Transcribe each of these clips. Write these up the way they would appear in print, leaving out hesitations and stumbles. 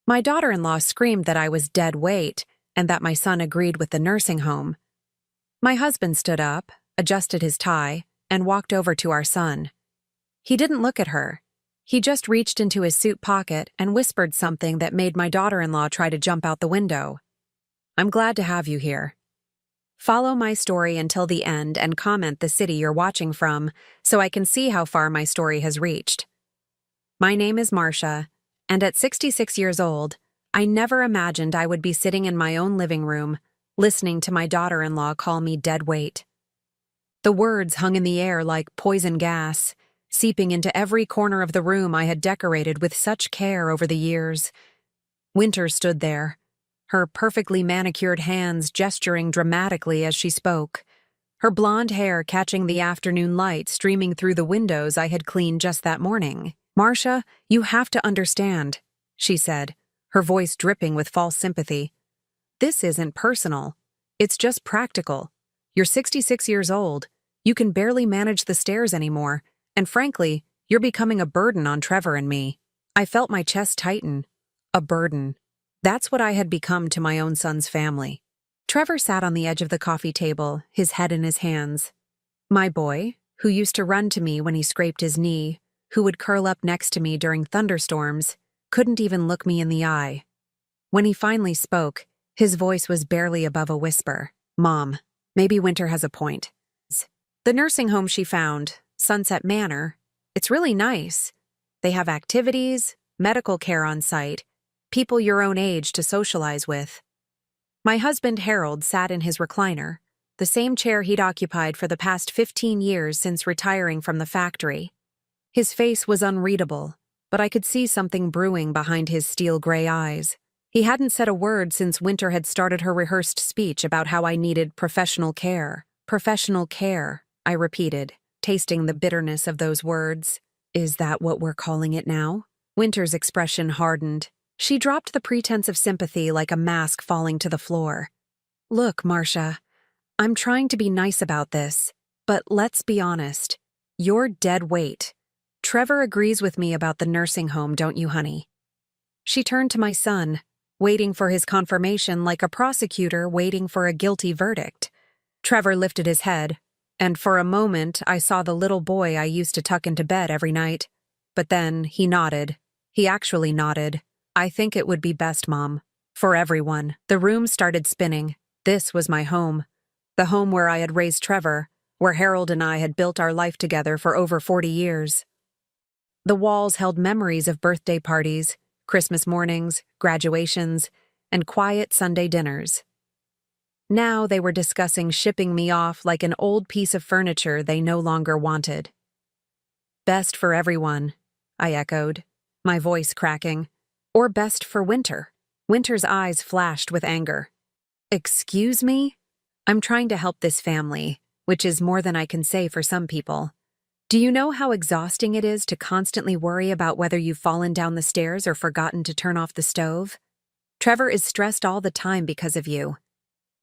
My daughter-in-law screamed that I was dead weight and that my son agreed with the nursing home. My husband stood up, adjusted his tie, and walked over to our son. He didn't look at her. He just reached into his suit pocket and whispered something that made my daughter-in-law try to jump out the window. "I'm glad to have you here. Follow my story until the end and comment the city you're watching from so I can see how far my story has reached. My name is Marcia, and at 66 years old, I never imagined I would be sitting in my own living room, listening to my daughter-in-law call me dead weight." The words hung in the air like poison gas, seeping into every corner of the room I had decorated with such care over the years. Winter stood there, her perfectly manicured hands gesturing dramatically as she spoke, her blonde hair catching the afternoon light streaming through the windows I had cleaned just that morning. "Marcia, you have to understand," she said, her voice dripping with false sympathy. "This isn't personal. It's just practical. You're 66 years old. You can barely manage the stairs anymore, and frankly, you're becoming a burden on Trevor and me." I felt my chest tighten. A burden. That's what I had become to my own son's family. Trevor sat on the edge of the coffee table, his head in his hands. My boy, who used to run to me when he scraped his knee, who would curl up next to me during thunderstorms, couldn't even look me in the eye. When he finally spoke, his voice was barely above a whisper. "Mom, maybe Winter has a point. The nursing home she found, Sunset Manor, it's really nice. They have activities, medical care on site, people your own age to socialize with." My husband Harold sat in his recliner, the same chair he'd occupied for the past 15 years since retiring from the factory. His face was unreadable, but I could see something brewing behind his steel-gray eyes. He hadn't said a word since Winter had started her rehearsed speech about how I needed professional care. "Professional care," I repeated, tasting the bitterness of those words. "Is that what we're calling it now?" Winter's expression hardened. She dropped the pretense of sympathy like a mask falling to the floor. "Look, Marcia, I'm trying to be nice about this, but let's be honest. You're dead weight. Trevor agrees with me about the nursing home, don't you, honey?" She turned to my son, waiting for his confirmation like a prosecutor waiting for a guilty verdict. Trevor lifted his head, and for a moment I saw the little boy I used to tuck into bed every night. But then he nodded. He actually nodded. "I think it would be best, Mom. For everyone." The room started spinning. This was my home. The home where I had raised Trevor, where Harold and I had built our life together for over 40 years. The walls held memories of birthday parties, Christmas mornings, graduations, and quiet Sunday dinners. Now they were discussing shipping me off like an old piece of furniture they no longer wanted. "Best for everyone," I echoed, my voice cracking. "Or best for Winter." Winter's eyes flashed with anger. "Excuse me? I'm trying to help this family, which is more than I can say for some people. Do you know how exhausting it is to constantly worry about whether you've fallen down the stairs or forgotten to turn off the stove? Trevor is stressed all the time because of you."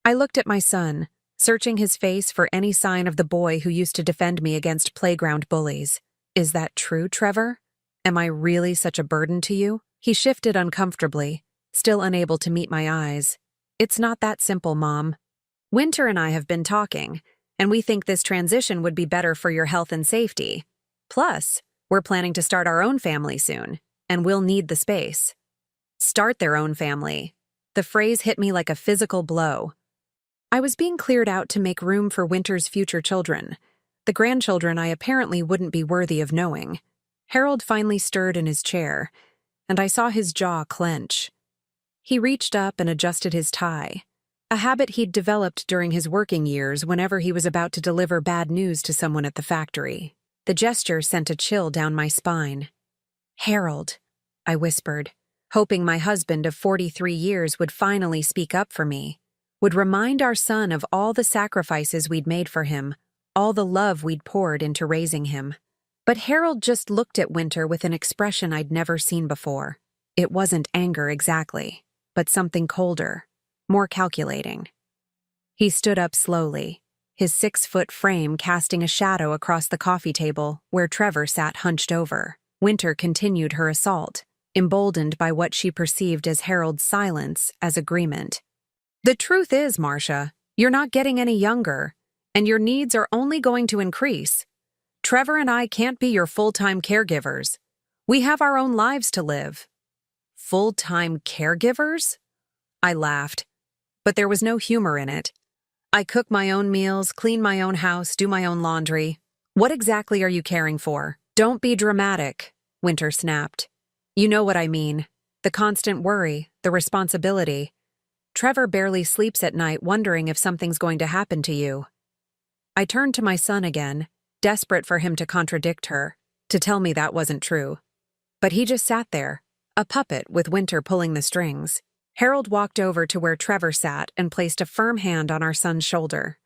I looked at my son, searching his face for any sign of the boy who used to defend me against playground bullies. "Is that true, Trevor? Am I really such a burden to you?" He shifted uncomfortably, still unable to meet my eyes. "It's not that simple, Mom. Winter and I have been talking, and we think this transition would be better for your health and safety. Plus, we're planning to start our own family soon, and we'll need the space." Start their own family. The phrase hit me like a physical blow. I was being cleared out to make room for Winter's future children, the grandchildren I apparently wouldn't be worthy of knowing. Harold finally stirred in his chair, and I saw his jaw clench. He reached up and adjusted his tie, a habit he'd developed during his working years whenever he was about to deliver bad news to someone at the factory. The gesture sent a chill down my spine. "Harold," I whispered, hoping my husband of 43 years would finally speak up for me, would remind our son of all the sacrifices we'd made for him, all the love we'd poured into raising him. But Harold just looked at Winter with an expression I'd never seen before. It wasn't anger exactly, but something colder, more calculating. He stood up slowly, his 6-foot frame casting a shadow across the coffee table where Trevor sat hunched over. Winter continued her assault, emboldened by what she perceived as Harold's silence as agreement. The truth is, Marcia, you're not getting any younger, and your needs are only going to increase. Trevor and I can't be your full-time caregivers. We have our own lives to live. Full-time caregivers? I laughed, but there was no humor in it. I cook my own meals, clean my own house, do my own laundry. What exactly are you caring for? Don't be dramatic, Winter snapped. You know what I mean. The constant worry, the responsibility. Trevor barely sleeps at night wondering if something's going to happen to you. I turned to my son again, desperate for him to contradict her, to tell me that wasn't true. But he just sat there, a puppet with Winter pulling the strings. Harold walked over to where Trevor sat and placed a firm hand on our son's shoulder.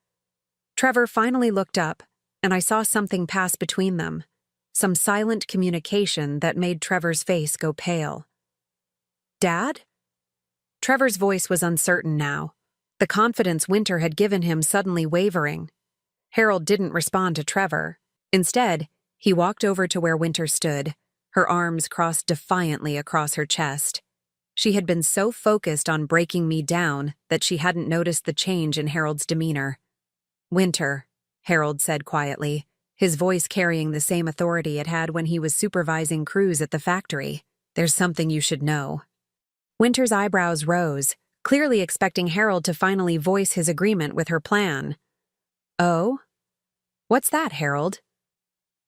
Trevor finally looked up, and I saw something pass between them, some silent communication that made Trevor's face go pale. Dad? Trevor's voice was uncertain now, the confidence Winter had given him suddenly wavering. Harold didn't respond to Trevor. Instead, he walked over to where Winter stood, her arms crossed defiantly across her chest. She had been so focused on breaking me down that she hadn't noticed the change in Harold's demeanor. Winter, Harold said quietly, his voice carrying the same authority it had when he was supervising crews at the factory. There's something you should know. Winter's eyebrows rose, clearly expecting Harold to finally voice his agreement with her plan. Oh? What's that, Harold?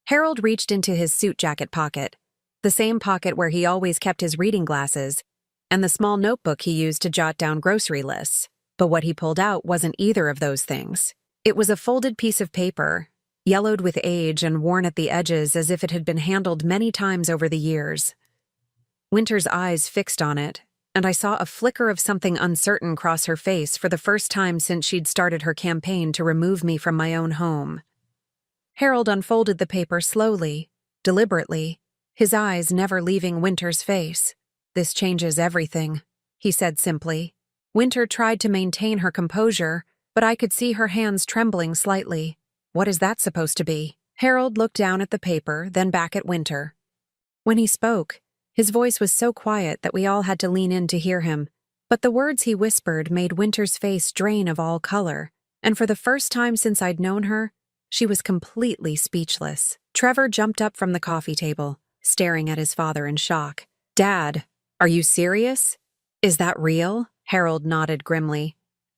Harold reached into his suit jacket pocket, the same pocket where he always kept his reading glasses, and the small notebook he used to jot down grocery lists. But what he pulled out wasn't either of those things. It was a folded piece of paper, yellowed with age and worn at the edges as if it had been handled many times over the years. Winter's eyes fixed on it, and I saw a flicker of something uncertain cross her face for the first time since she'd started her campaign to remove me from my own home. Harold unfolded the paper slowly, deliberately, his eyes never leaving Winter's face. This changes everything, he said simply. Winter tried to maintain her composure, but I could see her hands trembling slightly. What is that supposed to be? Harold looked down at the paper, then back at Winter. When he spoke, his voice was so quiet that we all had to lean in to hear him, but the words he whispered made Winter's face drain of all color, and for the first time since I'd known her, she was completely speechless. Trevor jumped up from the coffee table, staring at his father in shock. Dad, are you serious? Is that real? Harold nodded grimly.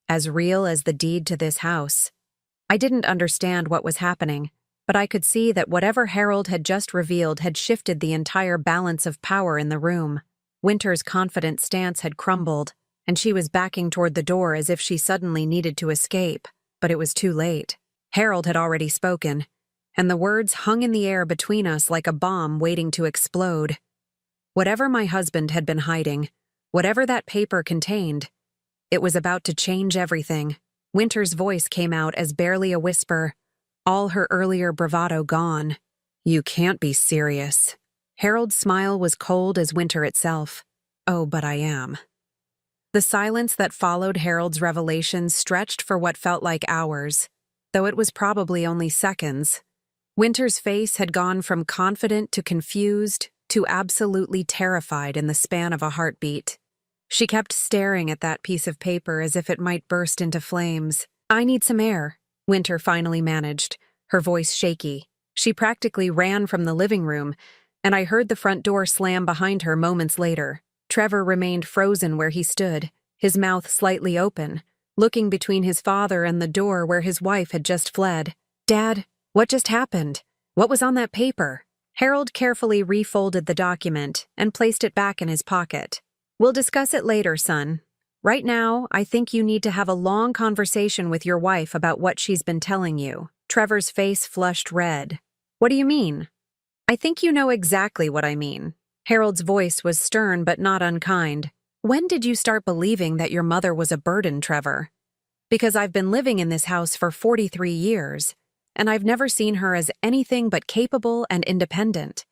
As real as the deed to this house. I didn't understand what was happening, but I could see that whatever Harold had just revealed had shifted the entire balance of power in the room. Winter's confident stance had crumbled, and she was backing toward the door as if she suddenly needed to escape, but it was too late. Harold had already spoken, and the words hung in the air between us like a bomb waiting to explode. Whatever my husband had been hiding, whatever that paper contained, it was about to change everything. Winter's voice came out as barely a whisper, all her earlier bravado gone. You can't be serious. Harold's smile was cold as winter itself. Oh, but I am. The silence that followed Harold's revelation stretched for what felt like hours, though it was probably only seconds. Winter's face had gone from confident to confused to absolutely terrified in the span of a heartbeat. She kept staring at that piece of paper as if it might burst into flames. I need some air, Winter finally managed, her voice shaky. She practically ran from the living room, and I heard the front door slam behind her moments later. Trevor remained frozen where he stood, his mouth slightly open, looking between his father and the door where his wife had just fled. Dad, what just happened? What was on that paper? Harold carefully refolded the document and placed it back in his pocket. We'll discuss it later, son. Right now, I think you need to have a long conversation with your wife about what she's been telling you. Trevor's face flushed red. What do you mean? I think you know exactly what I mean. Harold's voice was stern but not unkind. When did you start believing that your mother was a burden, Trevor? Because I've been living in this house for 43 years, and I've never seen her as anything but capable and independent.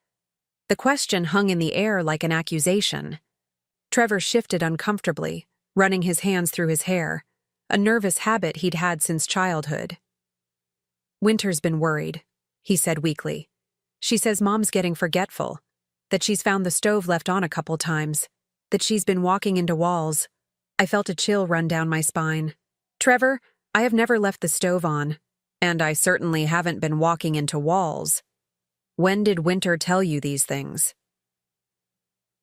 The question hung in the air like an accusation. Trevor shifted uncomfortably, running his hands through his hair, a nervous habit he'd had since childhood. Winter's been worried, he said weakly. She says Mom's getting forgetful, that she's found the stove left on a couple times, that she's been walking into walls. I felt a chill run down my spine. Trevor, I have never left the stove on, and I certainly haven't been walking into walls. When did Winter tell you these things?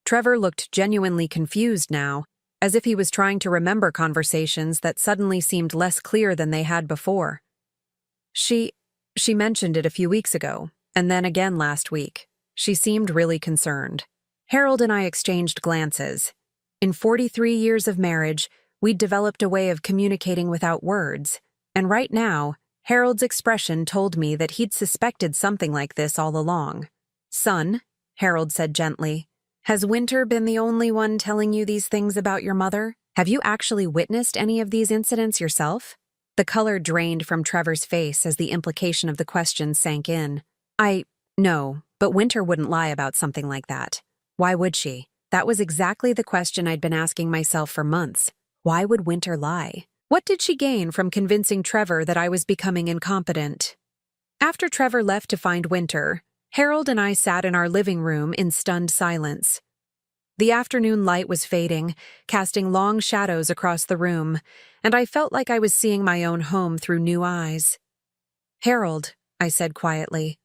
Trevor looked genuinely confused now, as if he was trying to remember conversations that suddenly seemed less clear than they had before. She mentioned it a few weeks ago, and then again last week. She seemed really concerned. Harold and I exchanged glances. In 43 years of marriage, we'd developed a way of communicating without words, and right now, Harold's expression told me that he'd suspected something like this all along. Son, Harold said gently, has Winter been the only one telling you these things about your mother? Have you actually witnessed any of these incidents yourself? The color drained from Trevor's face as the implication of the question sank in. No, but Winter wouldn't lie about something like that. Why would she? That was exactly the question I'd been asking myself for months. Why would Winter lie? What did she gain from convincing Trevor that I was becoming incompetent? After Trevor left to find Winter, Harold and I sat in our living room in stunned silence. The afternoon light was fading, casting long shadows across the room, and I felt like I was seeing my own home through new eyes. Harold, I said quietly,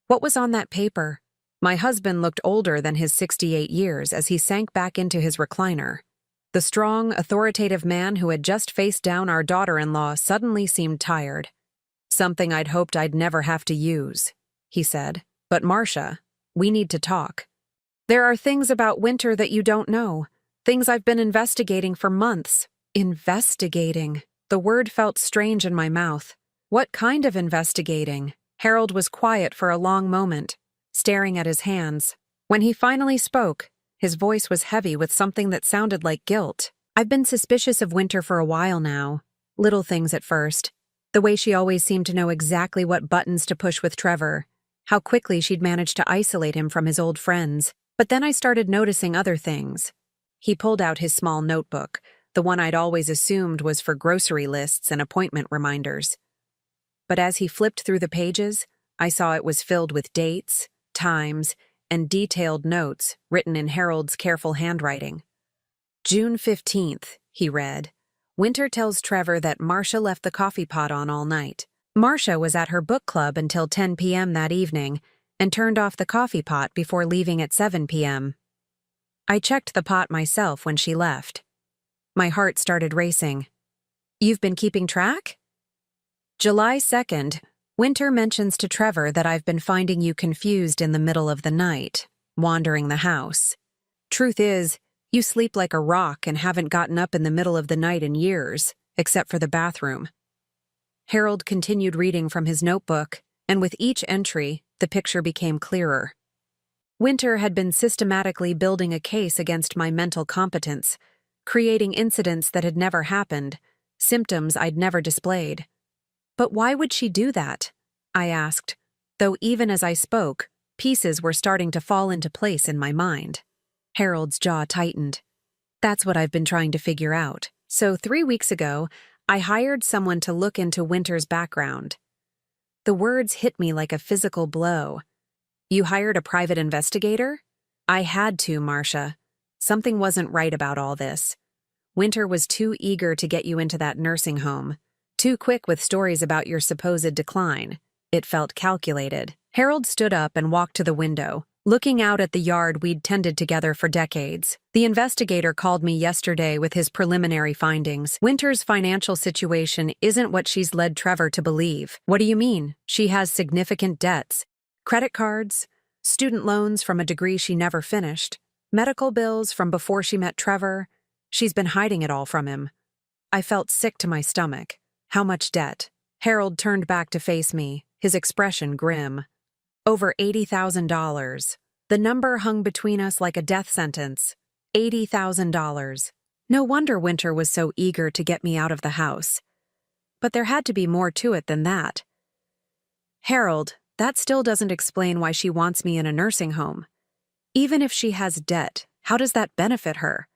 what was on that paper? My husband looked older than his 68 years as he sank back into his recliner. The strong, authoritative man who had just faced down our daughter-in-law suddenly seemed tired. Something I'd hoped I'd never have to use, he said. But Marcia, we need to talk. There are things about Winter that you don't know. Things I've been investigating for months. Investigating. The word felt strange in my mouth. What kind of investigating? Harold was quiet for a long moment, staring at his hands. When he finally spoke, his voice was heavy with something that sounded like guilt. I've been suspicious of Winter for a while now. Little things at first. The way she always seemed to know exactly what buttons to push with Trevor. How quickly she'd managed to isolate him from his old friends. But then I started noticing other things. He pulled out his small notebook, the one I'd always assumed was for grocery lists and appointment reminders. But as he flipped through the pages, I saw it was filled with dates, times, and detailed notes written in Harold's careful handwriting. June 15th, he read. Winter tells Trevor that Marcia left the coffee pot on all night. Marcia was at her book club until 10 p.m. that evening and turned off the coffee pot before leaving at 7 p.m. I checked the pot myself when she left. My heart started racing. You've been keeping track? July 2nd, Winter mentions to Trevor that I've been finding you confused in the middle of the night, wandering the house. Truth is, you sleep like a rock and haven't gotten up in the middle of the night in years, except for the bathroom. Harold continued reading from his notebook, and with each entry, the picture became clearer. Winter had been systematically building a case against my mental competence, creating incidents that had never happened, symptoms I'd never displayed. But why would she do that? I asked, though even as I spoke, pieces were starting to fall into place in my mind. Harold's jaw tightened. That's what I've been trying to figure out. So 3 weeks ago, I hired someone to look into Winter's background. The words hit me like a physical blow. You hired a private investigator? I had to, Marcia. Something wasn't right about all this. Winter was too eager to get you into that nursing home. Too quick with stories about your supposed decline. It felt calculated. Harold stood up and walked to the window, looking out at the yard we'd tended together for decades. The investigator called me yesterday with his preliminary findings. Winter's financial situation isn't what she's led Trevor to believe. What do you mean? She has significant debts. Credit cards, student loans from a degree she never finished, medical bills from before she met Trevor. She's been hiding it all from him. I felt sick to my stomach. How much debt? Harold turned back to face me, his expression grim. Over $80,000. The number hung between us like a death sentence. $80,000. No wonder Winter was so eager to get me out of the house. But there had to be more to it than that. Harold, that still doesn't explain why she wants me in a nursing home. Even if she has debt, how does that benefit her?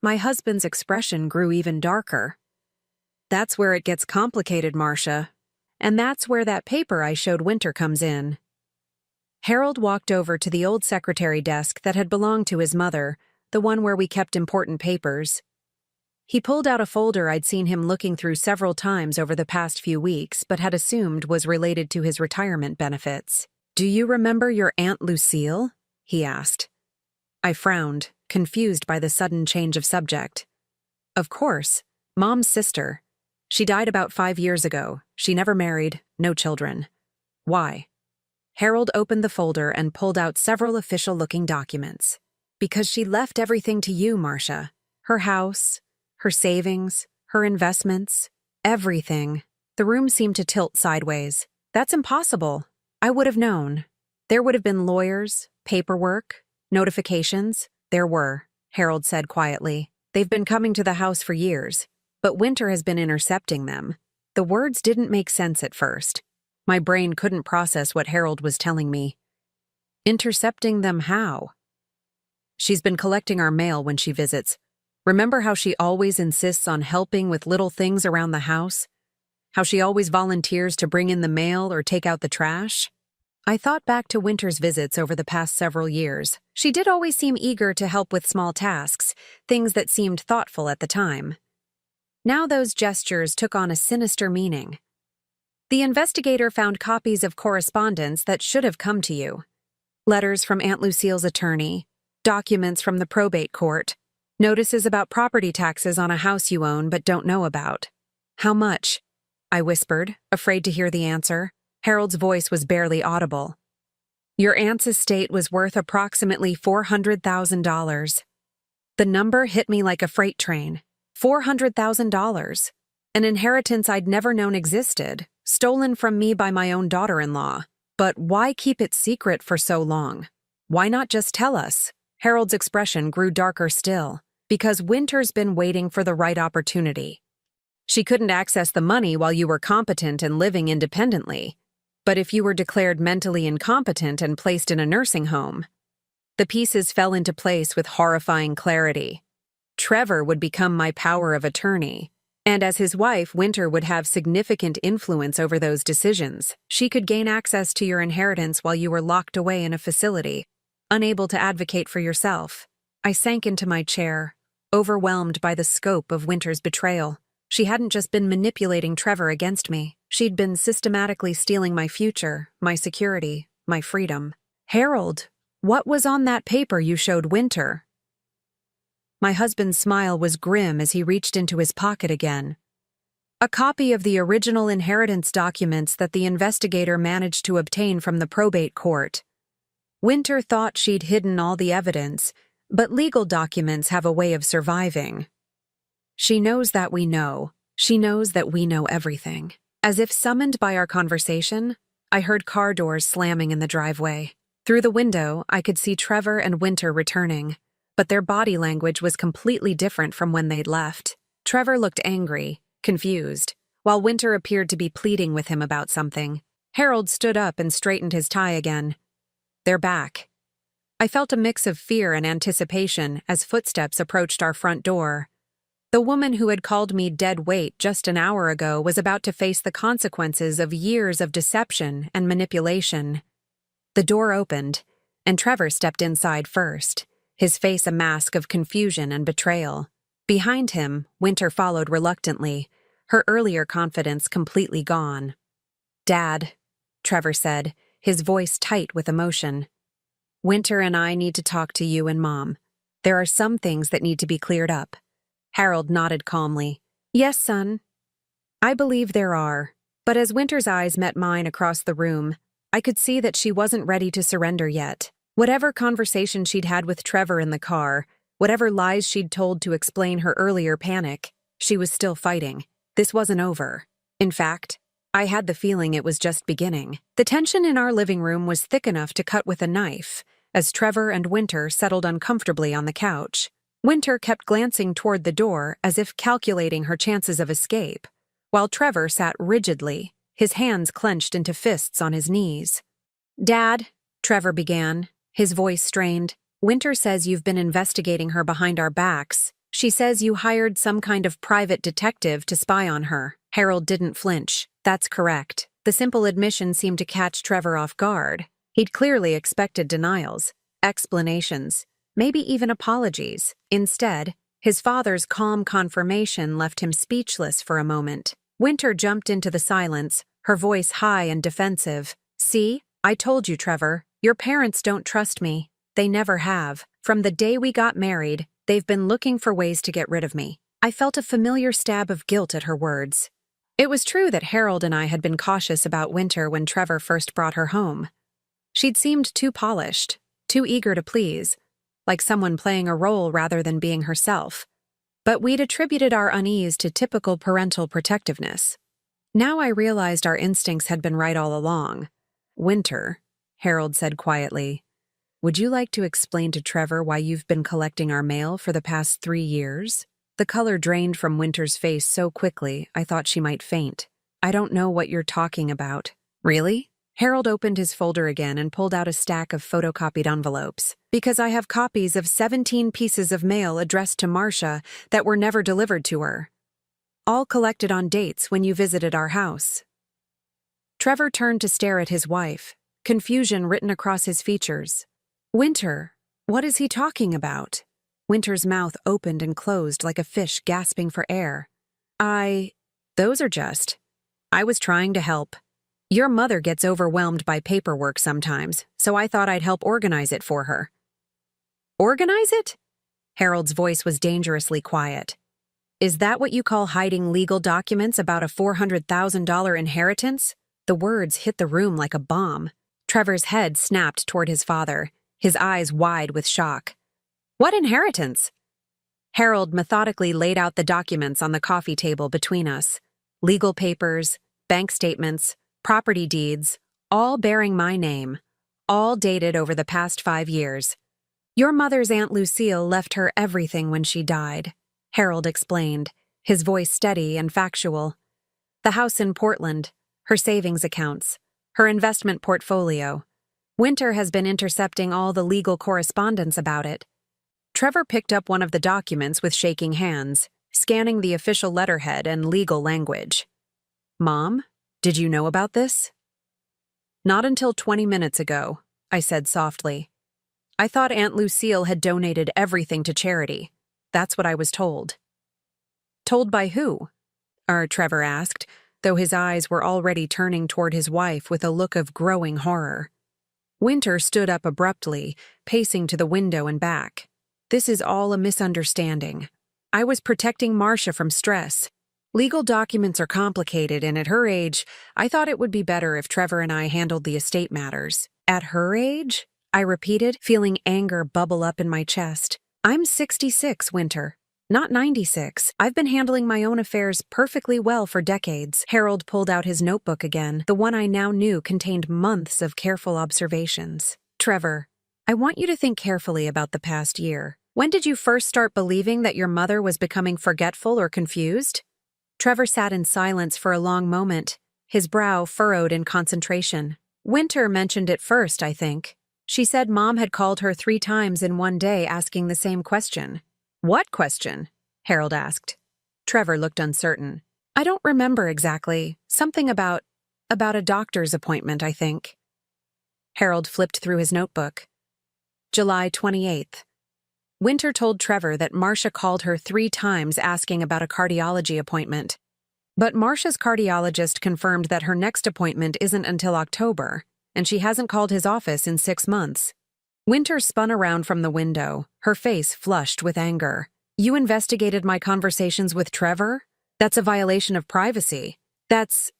My husband's expression grew even darker. That's where it gets complicated, Marcia. And that's where that paper I showed Winter comes in. Harold walked over to the old secretary desk that had belonged to his mother, the one where we kept important papers. He pulled out a folder I'd seen him looking through several times over the past few weeks but had assumed was related to his retirement benefits. "Do you remember your Aunt Lucille?" he asked. I frowned, confused by the sudden change of subject. Of course, Mom's sister. She died about 5 years ago. She never married, no children. Why? Harold opened the folder and pulled out several official-looking documents. Because she left everything to you, Marcia. Her house, her savings, her investments, everything. The room seemed to tilt sideways. That's impossible. I would have known. There would have been lawyers, paperwork, notifications. There were, Harold said quietly. They've been coming to the house for years, but Winter has been intercepting them. The words didn't make sense at first. My brain couldn't process what Harold was telling me. Intercepting them how? She's been collecting our mail when she visits. Remember how she always insists on helping with little things around the house? How she always volunteers to bring in the mail or take out the trash? I thought back to Winter's visits over the past several years. She did always seem eager to help with small tasks, things that seemed thoughtful at the time. Now those gestures took on a sinister meaning. The investigator found copies of correspondence that should have come to you. Letters from Aunt Lucille's attorney, documents from the probate court, notices about property taxes on a house you own but don't know about. How much? I whispered, afraid to hear the answer. Harold's voice was barely audible. Your aunt's estate was worth approximately $400,000. The number hit me like a freight train. $400,000. An inheritance I'd never known existed, stolen from me by my own daughter-in-law. But why keep it secret for so long? Why not just tell us? Harold's expression grew darker still. Because Winter's been waiting for the right opportunity. She couldn't access the money while you were competent and living independently. But if you were declared mentally incompetent and placed in a nursing home, the pieces fell into place with horrifying clarity. Trevor would become my power of attorney, and as his wife, Winter would have significant influence over those decisions. She could gain access to your inheritance while you were locked away in a facility, unable to advocate for yourself. I sank into my chair, overwhelmed by the scope of Winter's betrayal. She hadn't just been manipulating Trevor against me. She'd been systematically stealing my future, my security, my freedom. Harold, what was on that paper you showed Winter? My husband's smile was grim as he reached into his pocket again. A copy of the original inheritance documents that the investigator managed to obtain from the probate court. Winter thought she'd hidden all the evidence, but legal documents have a way of surviving. She knows that we know. She knows that we know everything. As if summoned by our conversation, I heard car doors slamming in the driveway. Through the window, I could see Trevor and Winter returning, but their body language was completely different from when they'd left. Trevor looked angry, confused, while Winter appeared to be pleading with him about something. Harold stood up and straightened his tie again. They're back. I felt a mix of fear and anticipation as footsteps approached our front door. The woman who had called me dead weight just an hour ago was about to face the consequences of years of deception and manipulation. The door opened, and Trevor stepped inside first, his face a mask of confusion and betrayal. Behind him, Winter followed reluctantly, her earlier confidence completely gone. "Dad," Trevor said, his voice tight with emotion. "Winter and I need to talk to you and Mom. There are some things that need to be cleared up." Harold nodded calmly. "Yes, son. I believe there are." But as Winter's eyes met mine across the room, I could see that she wasn't ready to surrender yet. Whatever conversation she'd had with Trevor in the car, whatever lies she'd told to explain her earlier panic, she was still fighting. This wasn't over. In fact, I had the feeling it was just beginning. The tension in our living room was thick enough to cut with a knife, as Trevor and Winter settled uncomfortably on the couch. Winter kept glancing toward the door as if calculating her chances of escape, while Trevor sat rigidly, his hands clenched into fists on his knees. "Dad," Trevor began, his voice strained, "Winter says you've been investigating her behind our backs. She says you hired some kind of private detective to spy on her." Harold didn't flinch. "That's correct." The simple admission seemed to catch Trevor off guard. He'd clearly expected denials, explanations, maybe even apologies. Instead, his father's calm confirmation left him speechless for a moment. Winter jumped into the silence, her voice high and defensive. "See, I told you, Trevor. Your parents don't trust me. They never have. From the day we got married, they've been looking for ways to get rid of me." I felt a familiar stab of guilt at her words. It was true that Harold and I had been cautious about Winter when Trevor first brought her home. She'd seemed too polished, too eager to please, like someone playing a role rather than being herself. But we'd attributed our unease to typical parental protectiveness. Now I realized our instincts had been right all along. "Winter," Harold said quietly, "would you like to explain to Trevor why you've been collecting our mail for the past 3 years?" The color drained from Winter's face so quickly I thought she might faint. "I don't know what you're talking about." "Really?" Harold opened his folder again and pulled out a stack of photocopied envelopes. "Because I have copies of 17 pieces of mail addressed to Marcia that were never delivered to her. All collected on dates when you visited our house." Trevor turned to stare at his wife, confusion written across his features. "Winter, what is he talking about?" Winter's mouth opened and closed like a fish gasping for air. Those are just. I was trying to help. Your mother gets overwhelmed by paperwork sometimes, so I thought I'd help organize it for her." "Organize it?" Harold's voice was dangerously quiet. "Is that what you call hiding legal documents about a $400,000 inheritance?" The words hit the room like a bomb. Trevor's head snapped toward his father, his eyes wide with shock. "What inheritance?" Harold methodically laid out the documents on the coffee table between us. Legal papers, bank statements, property deeds, all bearing my name, all dated over the past 5 years. "Your mother's Aunt Lucille left her everything when she died," Harold explained, his voice steady and factual. "The house in Portland, her savings accounts, her investment portfolio. Winter has been intercepting all the legal correspondence about it." Trevor picked up one of the documents with shaking hands, scanning the official letterhead and legal language. "Mom, did you know about this?" "Not until 20 minutes ago," I said softly. "I thought Aunt Lucille had donated everything to charity. That's what I was told." "Told by who?" Trevor asked, though his eyes were already turning toward his wife with a look of growing horror. Winter stood up abruptly, pacing to the window and back. "This is all a misunderstanding. I was protecting Marcia from stress. Legal documents are complicated, and at her age, I thought it would be better if Trevor and I handled the estate matters." "At her age?" I repeated, feeling anger bubble up in my chest. "I'm 66, Winter, not 96. I've been handling my own affairs perfectly well for decades." Harold pulled out his notebook again, the one I now knew contained months of careful observations. "Trevor, I want you to think carefully about the past year. When did you first start believing that your mother was becoming forgetful or confused?" Trevor sat in silence for a long moment, his brow furrowed in concentration. "Winter mentioned it first, I think. She said Mom had called her 3 times in one day asking the same question." "What question?" Harold asked. Trevor looked uncertain. "I don't remember exactly. Something about a doctor's appointment, I think." Harold flipped through his notebook. July 28th. Winter told Trevor that Marcia called her 3 times asking about a cardiology appointment. But Marcia's cardiologist confirmed that her next appointment isn't until October, and she hasn't called his office in 6 months. Winter spun around from the window, her face flushed with anger. "You investigated my conversations with Trevor? That's a violation of privacy." That's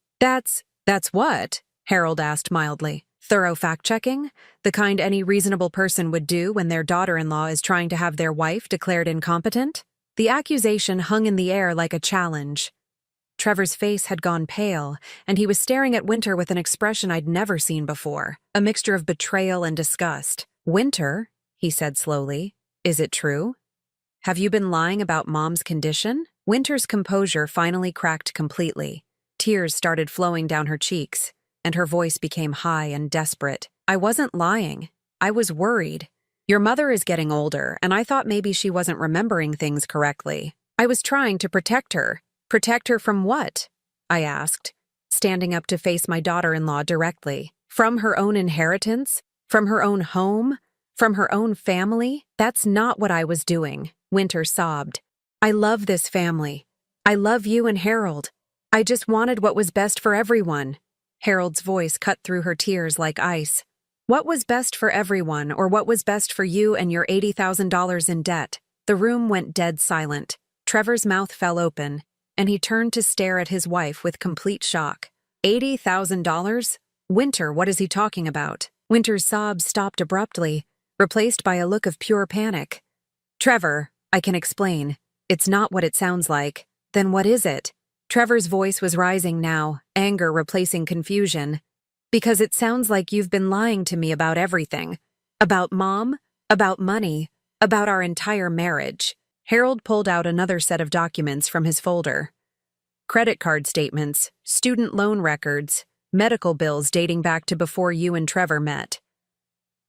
what?" Harold asked mildly. "Thorough fact-checking? The kind any reasonable person would do when their daughter-in-law is trying to have their wife declared incompetent?" The accusation hung in the air like a challenge. Trevor's face had gone pale, and he was staring at Winter with an expression I'd never seen before, a mixture of betrayal and disgust. "Winter," he said slowly, "is it true? Have you been lying about Mom's condition?" Winter's composure finally cracked completely. Tears started flowing down her cheeks, and her voice became high and desperate. "I wasn't lying. I was worried. Your mother is getting older, and I thought maybe she wasn't remembering things correctly. I was trying to protect her." "Protect her from what?" I asked, standing up to face my daughter-in-law directly. "From her own inheritance? From her own home? From her own family? That's not what I was doing, Winter sobbed. I love this family. I love you and Harold. I just wanted what was best for everyone. Harold's voice cut through her tears like ice. What was best for everyone, or what was best for you and your $80,000 in debt? The room went dead silent. Trevor's mouth fell open, and he turned to stare at his wife with complete shock. $80,000? Winter, what is he talking about? Winter's sobs stopped abruptly, replaced by a look of pure panic. Trevor, I can explain. It's not what it sounds like. Then what is it? Trevor's voice was rising now, anger replacing confusion. Because it sounds like you've been lying to me about everything. About Mom, about money, about our entire marriage. Harold pulled out another set of documents from his folder. Credit card statements, student loan records, medical bills dating back to before you and Trevor met.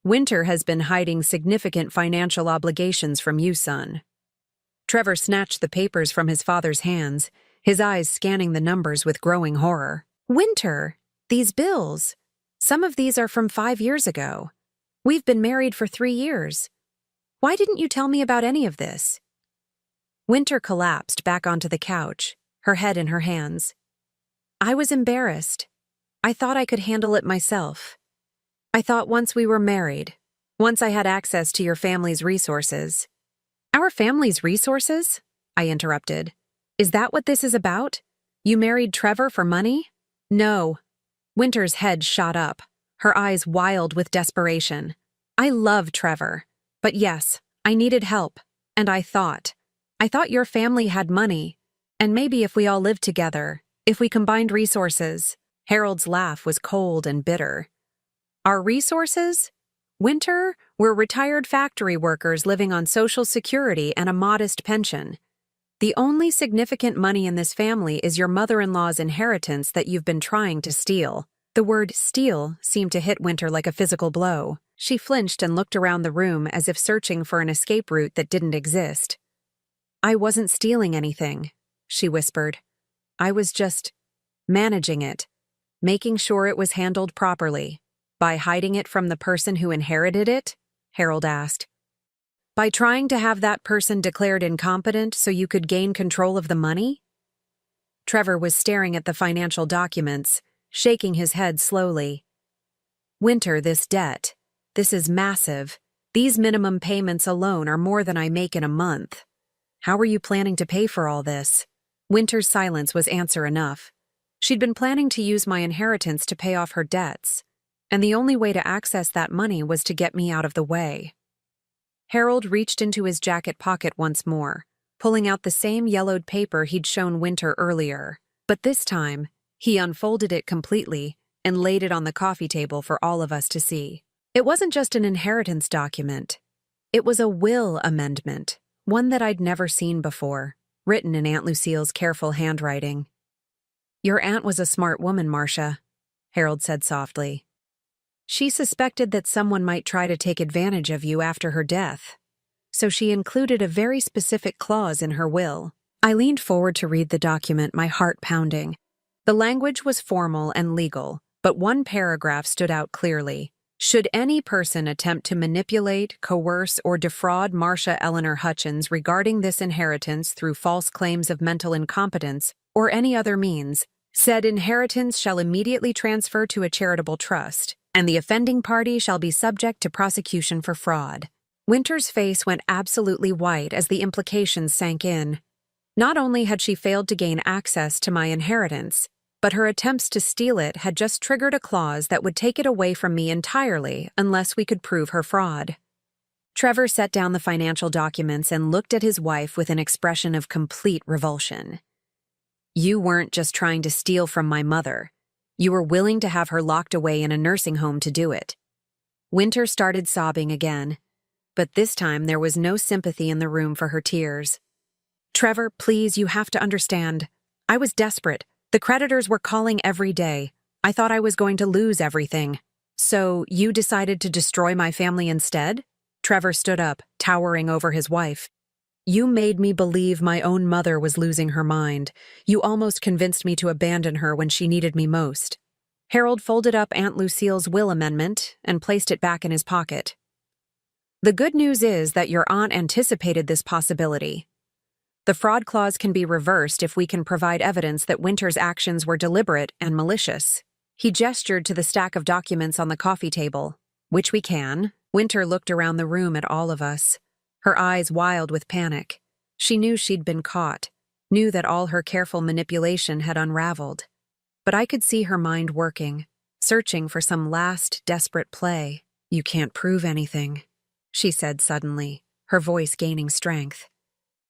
Winter has been hiding significant financial obligations from you, son. Trevor snatched the papers from his father's hands, his eyes scanning the numbers with growing horror. Winter, these bills. Some of these are from 5 years ago. We've been married for 3 years. Why didn't you tell me about any of this? Winter collapsed back onto the couch, her head in her hands. I was embarrassed. I thought I could handle it myself. I thought once we were married, once I had access to your family's resources. Our family's resources? I interrupted. Is that what this is about? You married Trevor for money? No. Winter's head shot up, her eyes wild with desperation. I love Trevor. But yes, I needed help. And I thought your family had money. And maybe if we all lived together, if we combined resources. Harold's laugh was cold and bitter. Our resources? Winter, we're retired factory workers living on Social Security and a modest pension. The only significant money in this family is your mother-in-law's inheritance that you've been trying to steal. The word steal seemed to hit Winter like a physical blow. She flinched and looked around the room as if searching for an escape route that didn't exist. I wasn't stealing anything, she whispered. I was just managing it, making sure it was handled properly. By hiding it from the person who inherited it? Harold asked. By trying to have that person declared incompetent so you could gain control of the money? Trevor was staring at the financial documents, shaking his head slowly. Winter, this debt. This is massive. These minimum payments alone are more than I make in a month. How are you planning to pay for all this? Winter's silence was answer enough. She'd been planning to use my inheritance to pay off her debts, and the only way to access that money was to get me out of the way. Harold reached into his jacket pocket once more, pulling out the same yellowed paper he'd shown Winter earlier. But this time, he unfolded it completely and laid it on the coffee table for all of us to see. It wasn't just an inheritance document. It was a will amendment, one that I'd never seen before, written in Aunt Lucille's careful handwriting. Your aunt was a smart woman, Marcia, Harold said softly. She suspected that someone might try to take advantage of you after her death, so she included a very specific clause in her will. I leaned forward to read the document, my heart pounding. The language was formal and legal, but one paragraph stood out clearly. Should any person attempt to manipulate, coerce, or defraud Marcia Eleanor Hutchins regarding this inheritance through false claims of mental incompetence or any other means, said inheritance shall immediately transfer to a charitable trust, and the offending party shall be subject to prosecution for fraud. Winter's face went absolutely white as the implications sank in. Not only had she failed to gain access to my inheritance, but her attempts to steal it had just triggered a clause that would take it away from me entirely unless we could prove her fraud. Trevor set down the financial documents and looked at his wife with an expression of complete revulsion. You weren't just trying to steal from my mother. You were willing to have her locked away in a nursing home to do it. Winter started sobbing again, but this time there was no sympathy in the room for her tears. Trevor, please, you have to understand. I was desperate. The creditors were calling every day. I thought I was going to lose everything. So you decided to destroy my family instead? Trevor stood up, towering over his wife. You made me believe my own mother was losing her mind. You almost convinced me to abandon her when she needed me most. Harold folded up Aunt Lucille's will amendment and placed it back in his pocket. The good news is that your aunt anticipated this possibility. The fraud clause can be reversed if we can provide evidence that Winter's actions were deliberate and malicious. He gestured to the stack of documents on the coffee table. Which we can. Winter looked around the room at all of us, her eyes wild with panic. She knew she'd been caught, knew that all her careful manipulation had unraveled. But I could see her mind working, searching for some last desperate play. "You can't prove anything," she said suddenly, her voice gaining strength.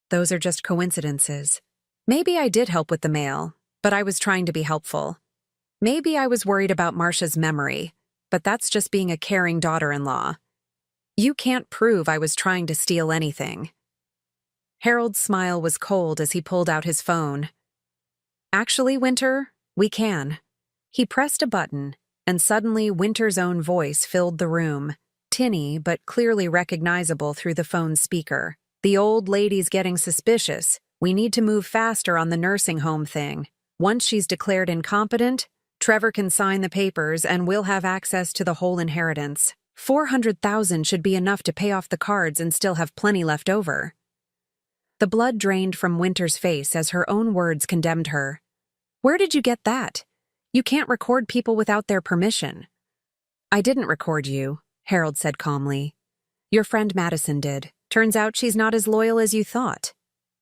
"Those are just coincidences. Maybe I did help with the mail, but I was trying to be helpful. Maybe I was worried about Marcia's memory, but that's just being a caring daughter-in-law. You can't prove I was trying to steal anything." Harold's smile was cold as he pulled out his phone. "Actually, Winter, we can." He pressed a button, and suddenly Winter's own voice filled the room, tinny but clearly recognizable through the phone's speaker. "The old lady's getting suspicious. We need to move faster on the nursing home thing. Once she's declared incompetent, Trevor can sign the papers and we'll have access to the whole inheritance. 400,000 should be enough to pay off the cards and still have plenty left over." The blood drained from Winter's face as her own words condemned her. "Where did you get that? You can't record people without their permission." "I didn't record you," Harold said calmly. "Your friend Madison did. Turns out she's not as loyal as you thought.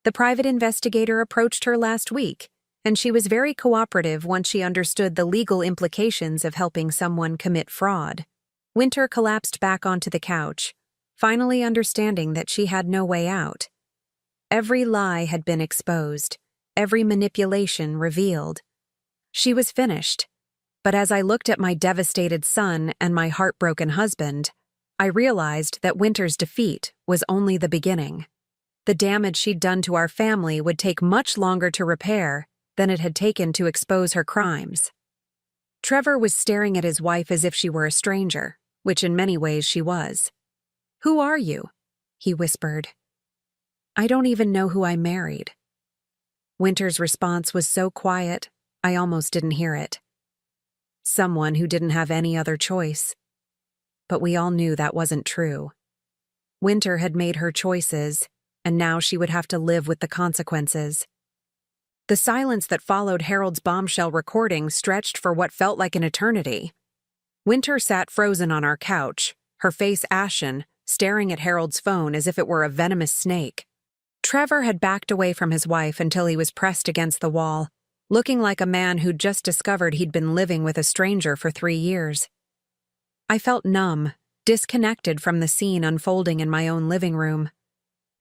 The private investigator approached her last week, and she was very cooperative once she understood the legal implications of helping someone commit fraud." Winter collapsed back onto the couch, finally understanding that she had no way out. Every lie had been exposed, every manipulation revealed. She was finished, but as I looked at my devastated son and my heartbroken husband, I realized that Winter's defeat was only the beginning. The damage she'd done to our family would take much longer to repair than it had taken to expose her crimes. Trevor was staring at his wife as if she were a stranger, which in many ways she was. "Who are you?" he whispered. "I don't even know who I married." Winter's response was so quiet, I almost didn't hear it. Someone who didn't have any other choice. But we all knew that wasn't true. Winter had made her choices, and now she would have to live with the consequences. The silence that followed Harold's bombshell recording stretched for what felt like an eternity. Winter sat frozen on our couch, her face ashen, staring at Harold's phone as if it were a venomous snake. Trevor had backed away from his wife until he was pressed against the wall, looking like a man who'd just discovered he'd been living with a stranger for 3 years. I felt numb, disconnected from the scene unfolding in my own living room.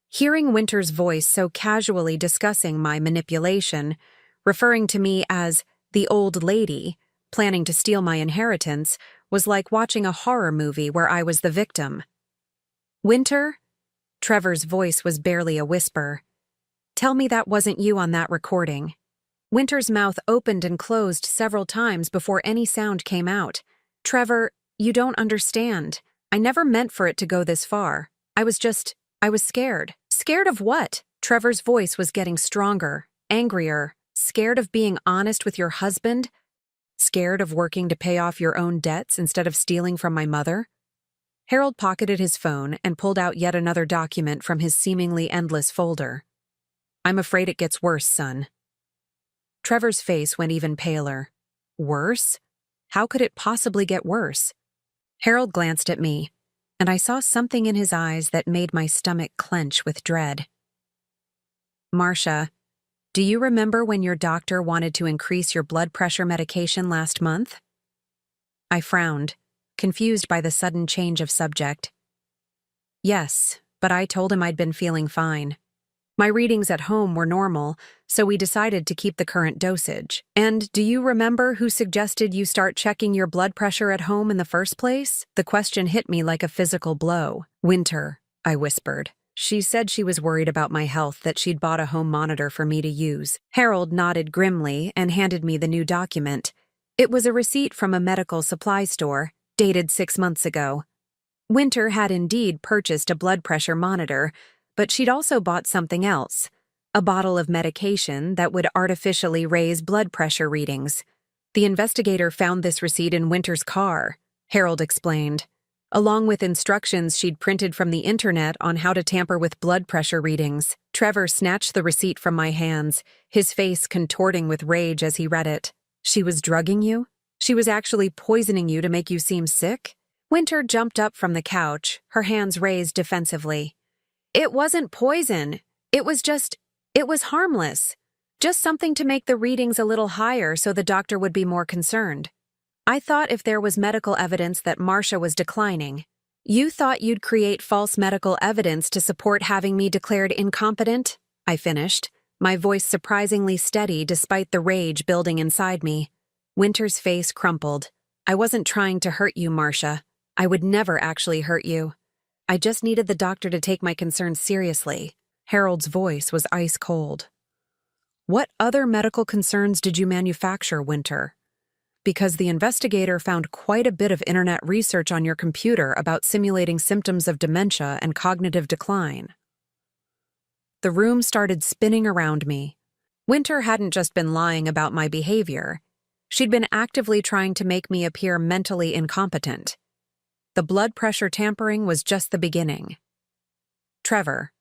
Hearing Winter's voice so casually discussing my manipulation, referring to me as the old lady, planning to steal my inheritance, was like watching a horror movie where I was the victim. "Winter?" Trevor's voice was barely a whisper. "Tell me that wasn't you on that recording." Winter's mouth opened and closed several times before any sound came out. "Trevor, you don't understand. I never meant for it to go this far. I was scared." "Scared of what?" Trevor's voice was getting stronger, angrier. "Scared of being honest with your husband? Scared of working to pay off your own debts instead of stealing from my mother?" Harold pocketed his phone and pulled out yet another document from his seemingly endless folder. "I'm afraid it gets worse, son." Trevor's face went even paler. "Worse? How could it possibly get worse?" Harold glanced at me, and I saw something in his eyes that made my stomach clench with dread. "Marcia, do you remember when your doctor wanted to increase your blood pressure medication last month?" I frowned, confused by the sudden change of subject. "Yes, but I told him I'd been feeling fine. My readings at home were normal, so we decided to keep the current dosage. And do you remember who suggested you start checking your blood pressure at home in the first place?" The question hit me like a physical blow. "Winter," I whispered. "She said she was worried about my health, that she'd bought a home monitor for me to use." Harold nodded grimly and handed me the new document. It was a receipt from a medical supply store, dated 6 months ago. Winter had indeed purchased a blood pressure monitor, but she'd also bought something else, a bottle of medication that would artificially raise blood pressure readings. The investigator found this receipt in Winter's car, Harold explained, along with instructions she'd printed from the internet on how to tamper with blood pressure readings. Trevor snatched the receipt from my hands, his face contorting with rage as he read it. She was drugging you? She was actually poisoning you to make you seem sick? Winter jumped up from the couch, her hands raised defensively. It wasn't poison. It was harmless. Just something to make the readings a little higher so the doctor would be more concerned. I thought if there was medical evidence that Marcia was declining. You thought you'd create false medical evidence to support having me declared incompetent? I finished, my voice surprisingly steady despite the rage building inside me. Winter's face crumpled. I wasn't trying to hurt you, Marcia. I would never actually hurt you. I just needed the doctor to take my concerns seriously. Harold's voice was ice cold. What other medical concerns did you manufacture, Winter? Because the investigator found quite a bit of internet research on your computer about simulating symptoms of dementia and cognitive decline. The room started spinning around me. Winter hadn't just been lying about my behavior. She'd been actively trying to make me appear mentally incompetent. The blood pressure tampering was just the beginning. Trevor,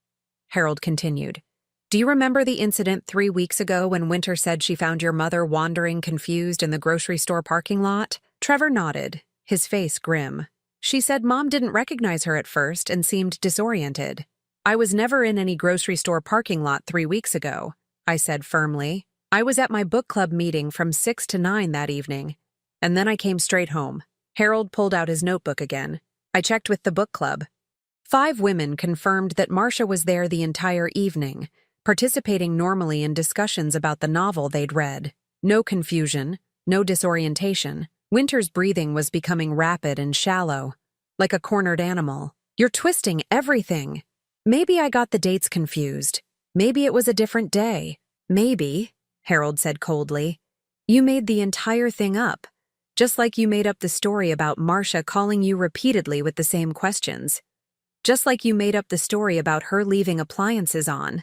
Harold continued, do you remember the incident 3 weeks ago when Winter said she found your mother wandering confused in the grocery store parking lot? Trevor nodded, his face grim. She said Mom didn't recognize her at first and seemed disoriented. I was never in any grocery store parking lot 3 weeks ago, I said firmly. I was at my book club meeting from 6 to 9 that evening, and then I came straight home. Harold pulled out his notebook again. I checked with the book club. 5 women confirmed that Marcia was there the entire evening, participating normally in discussions about the novel they'd read. No confusion, no disorientation. Winter's breathing was becoming rapid and shallow, like a cornered animal. You're twisting everything. Maybe I got the dates confused. Maybe it was a different day. Maybe, Harold said coldly, you made the entire thing up, just like you made up the story about Marcia calling you repeatedly with the same questions. Just like you made up the story about her leaving appliances on.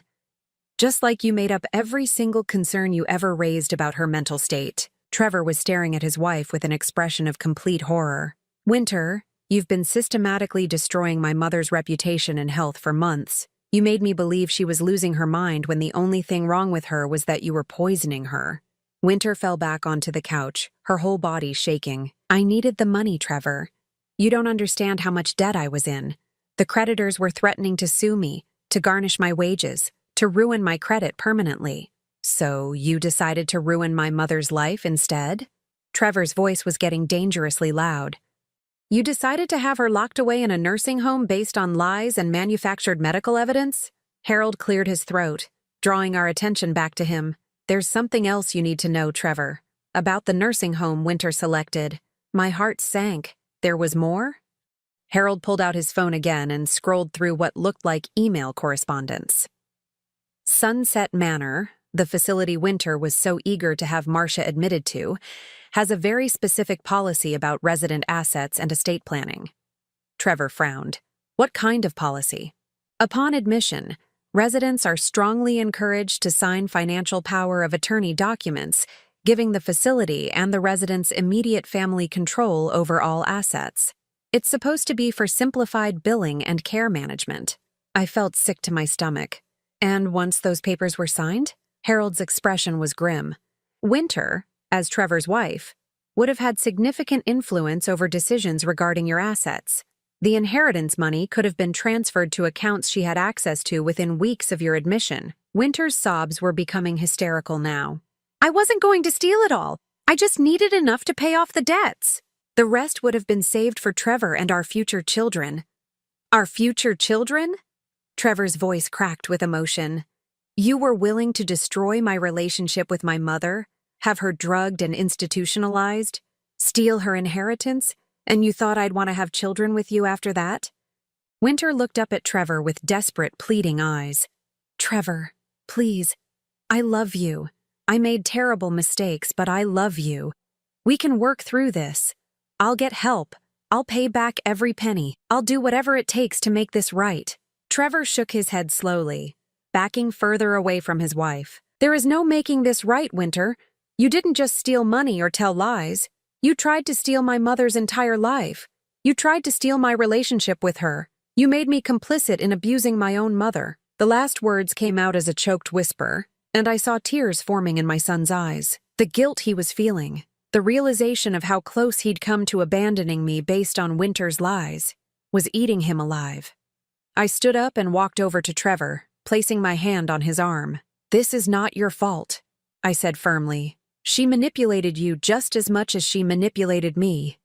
Just like you made up every single concern you ever raised about her mental state. Trevor was staring at his wife with an expression of complete horror. Winter, you've been systematically destroying my mother's reputation and health for months. You made me believe she was losing her mind when the only thing wrong with her was that you were poisoning her. Winter fell back onto the couch, her whole body shaking. I needed the money, Trevor. You don't understand how much debt I was in. The creditors were threatening to sue me, to garnish my wages, to ruin my credit permanently. So you decided to ruin my mother's life instead? Trevor's voice was getting dangerously loud. You decided to have her locked away in a nursing home based on lies and manufactured medical evidence? Harold cleared his throat, drawing our attention back to him. There's something else you need to know, Trevor. About the nursing home Winter selected. My heart sank. There was more? Harold pulled out his phone again and scrolled through what looked like email correspondence. Sunset Manor, the facility Winter was so eager to have Marcia admitted to, has a very specific policy about resident assets and estate planning. Trevor frowned. What kind of policy? Upon admission, residents are strongly encouraged to sign financial power of attorney documents, giving the facility and the residents immediate family control over all assets. It's supposed to be for simplified billing and care management. I felt sick to my stomach. And once those papers were signed, Harold's expression was grim. Winter, as Trevor's wife, would have had significant influence over decisions regarding your assets. The inheritance money could have been transferred to accounts she had access to within weeks of your admission. Winter's sobs were becoming hysterical now. I wasn't going to steal it all. I just needed enough to pay off the debts. The rest would have been saved for Trevor and our future children. Our future children? Trevor's voice cracked with emotion. You were willing to destroy my relationship with my mother, have her drugged and institutionalized, steal her inheritance, and you thought I'd want to have children with you after that? Winter looked up at Trevor with desperate, pleading eyes. Trevor, please. I love you. I made terrible mistakes, but I love you. We can work through this. I'll get help. I'll pay back every penny. I'll do whatever it takes to make this right. Trevor shook his head slowly, backing further away from his wife. There is no making this right, Winter. You didn't just steal money or tell lies. You tried to steal my mother's entire life. You tried to steal my relationship with her. You made me complicit in abusing my own mother." The last words came out as a choked whisper, and I saw tears forming in my son's eyes. The guilt he was feeling, the realization of how close he'd come to abandoning me based on Winter's lies, was eating him alive. I stood up and walked over to Trevor, placing my hand on his arm. "This is not your fault," I said firmly. "She manipulated you just as much as she manipulated me."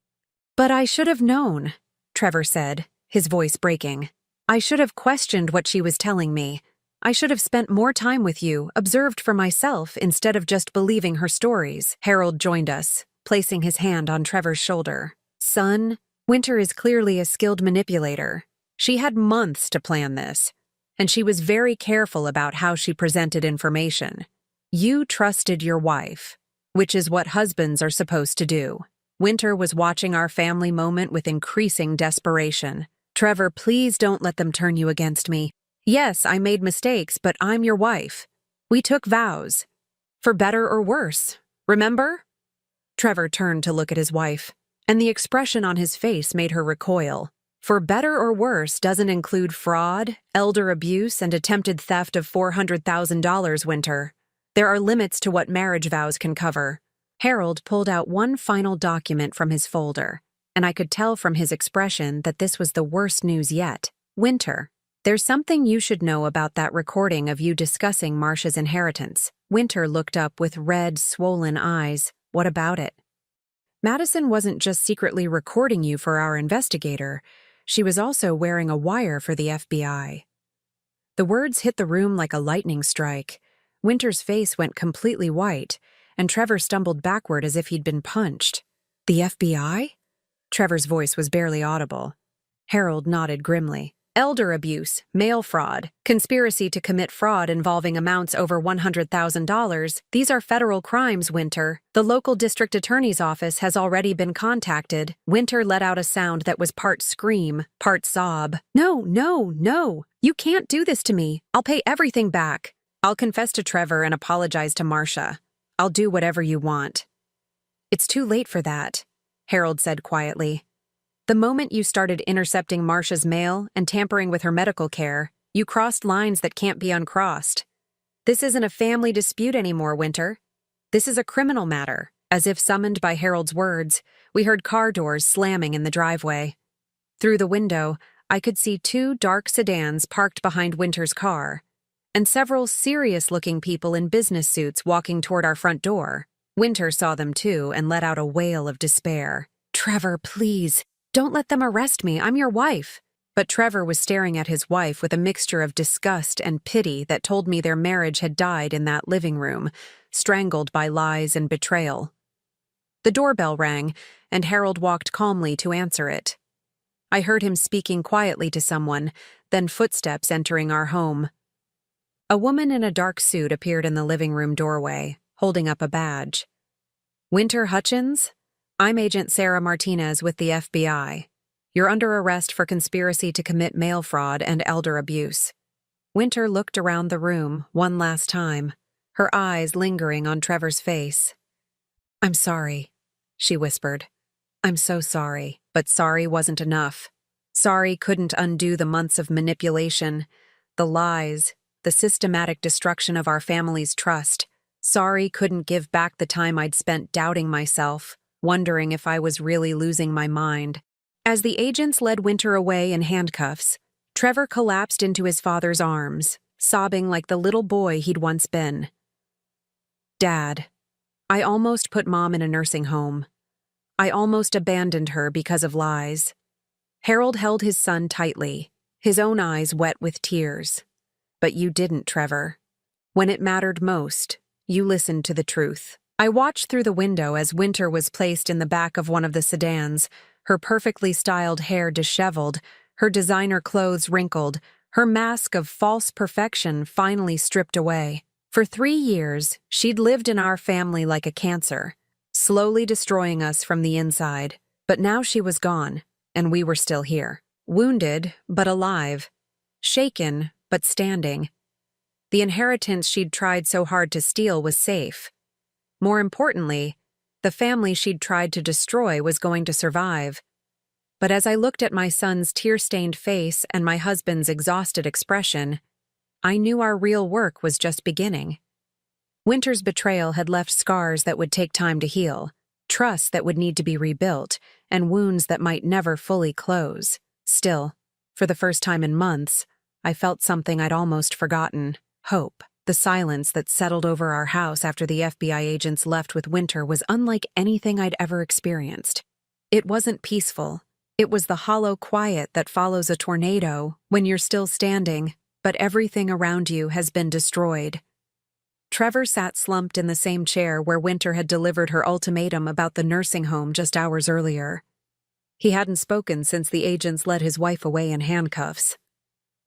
"But I should have known," Trevor said, his voice breaking. "I should have questioned what she was telling me. I should have spent more time with you, observed for myself, instead of just believing her stories." Harold joined us, placing his hand on Trevor's shoulder. "Son, Winter is clearly a skilled manipulator. She had months to plan this, and she was very careful about how she presented information. You trusted your wife, which is what husbands are supposed to do." Winter was watching our family moment with increasing desperation. "Trevor, please don't let them turn you against me. Yes, I made mistakes, but I'm your wife. We took vows. For better or worse, remember?" Trevor turned to look at his wife, and the expression on his face made her recoil. "For better or worse doesn't include fraud, elder abuse, and attempted theft of $400,000, Winter. There are limits to what marriage vows can cover." Harold pulled out one final document from his folder, and I could tell from his expression that this was the worst news yet. "Winter, there's something you should know about that recording of you discussing Marcia's inheritance." Winter looked up with red, swollen eyes. "What about it?" "Madison wasn't just secretly recording you for our investigator. She was also wearing a wire for the FBI." The words hit the room like a lightning strike. Winter's face went completely white, and Trevor stumbled backward as if he'd been punched. "The FBI?" Trevor's voice was barely audible. Harold nodded grimly. "Elder abuse, mail fraud, conspiracy to commit fraud involving amounts over $100,000. These are federal crimes, Winter. The local district attorney's office has already been contacted." Winter let out a sound that was part scream, part sob. "No, no, no. You can't do this to me. I'll pay everything back. I'll confess to Trevor and apologize to Marcia. I'll do whatever you want." "It's too late for that," Harold said quietly. "The moment you started intercepting Marcia's mail and tampering with her medical care, you crossed lines that can't be uncrossed. This isn't a family dispute anymore, Winter. This is a criminal matter." As if summoned by Harold's words, we heard car doors slamming in the driveway. Through the window, I could see two dark sedans parked behind Winter's car, and several serious-looking people in business suits walking toward our front door. Winter saw them too and let out a wail of despair. "Trevor, please, don't let them arrest me. I'm your wife." But Trevor was staring at his wife with a mixture of disgust and pity that told me their marriage had died in that living room, strangled by lies and betrayal. The doorbell rang, and Harold walked calmly to answer it. I heard him speaking quietly to someone, then footsteps entering our home. A woman in a dark suit appeared in the living room doorway, holding up a badge. "Winter Hutchins? I'm Agent Sarah Martinez with the FBI. You're under arrest for conspiracy to commit mail fraud and elder abuse." Winter looked around the room one last time, her eyes lingering on Trevor's face. "I'm sorry," she whispered. "I'm so sorry." But sorry wasn't enough. Sorry couldn't undo the months of manipulation, the lies, the systematic destruction of our family's trust. Sorry couldn't give back the time I'd spent doubting myself, wondering if I was really losing my mind. As the agents led Winter away in handcuffs, Trevor collapsed into his father's arms, sobbing like the little boy he'd once been. "Dad, I almost put Mom in a nursing home. I almost abandoned her because of lies." Harold held his son tightly, his own eyes wet with tears. "But you didn't, Trevor. When it mattered most, you listened to the truth." I watched through the window as Winter was placed in the back of one of the sedans, her perfectly styled hair disheveled, her designer clothes wrinkled, her mask of false perfection finally stripped away. For 3 years, she'd lived in our family like a cancer, slowly destroying us from the inside. But now she was gone, and we were still here. Wounded, but alive. Shaken, but standing. The inheritance she'd tried so hard to steal was safe. More importantly, the family she'd tried to destroy was going to survive. But as I looked at my son's tear-stained face and my husband's exhausted expression, I knew our real work was just beginning. Winter's betrayal had left scars that would take time to heal, trust that would need to be rebuilt, and wounds that might never fully close. Still, for the first time in months, I felt something I'd almost forgotten: hope. The silence that settled over our house after the FBI agents left with Winter was unlike anything I'd ever experienced. It wasn't peaceful. It was the hollow quiet that follows a tornado when you're still standing, but everything around you has been destroyed. Trevor sat slumped in the same chair where Winter had delivered her ultimatum about the nursing home just hours earlier. He hadn't spoken since the agents led his wife away in handcuffs.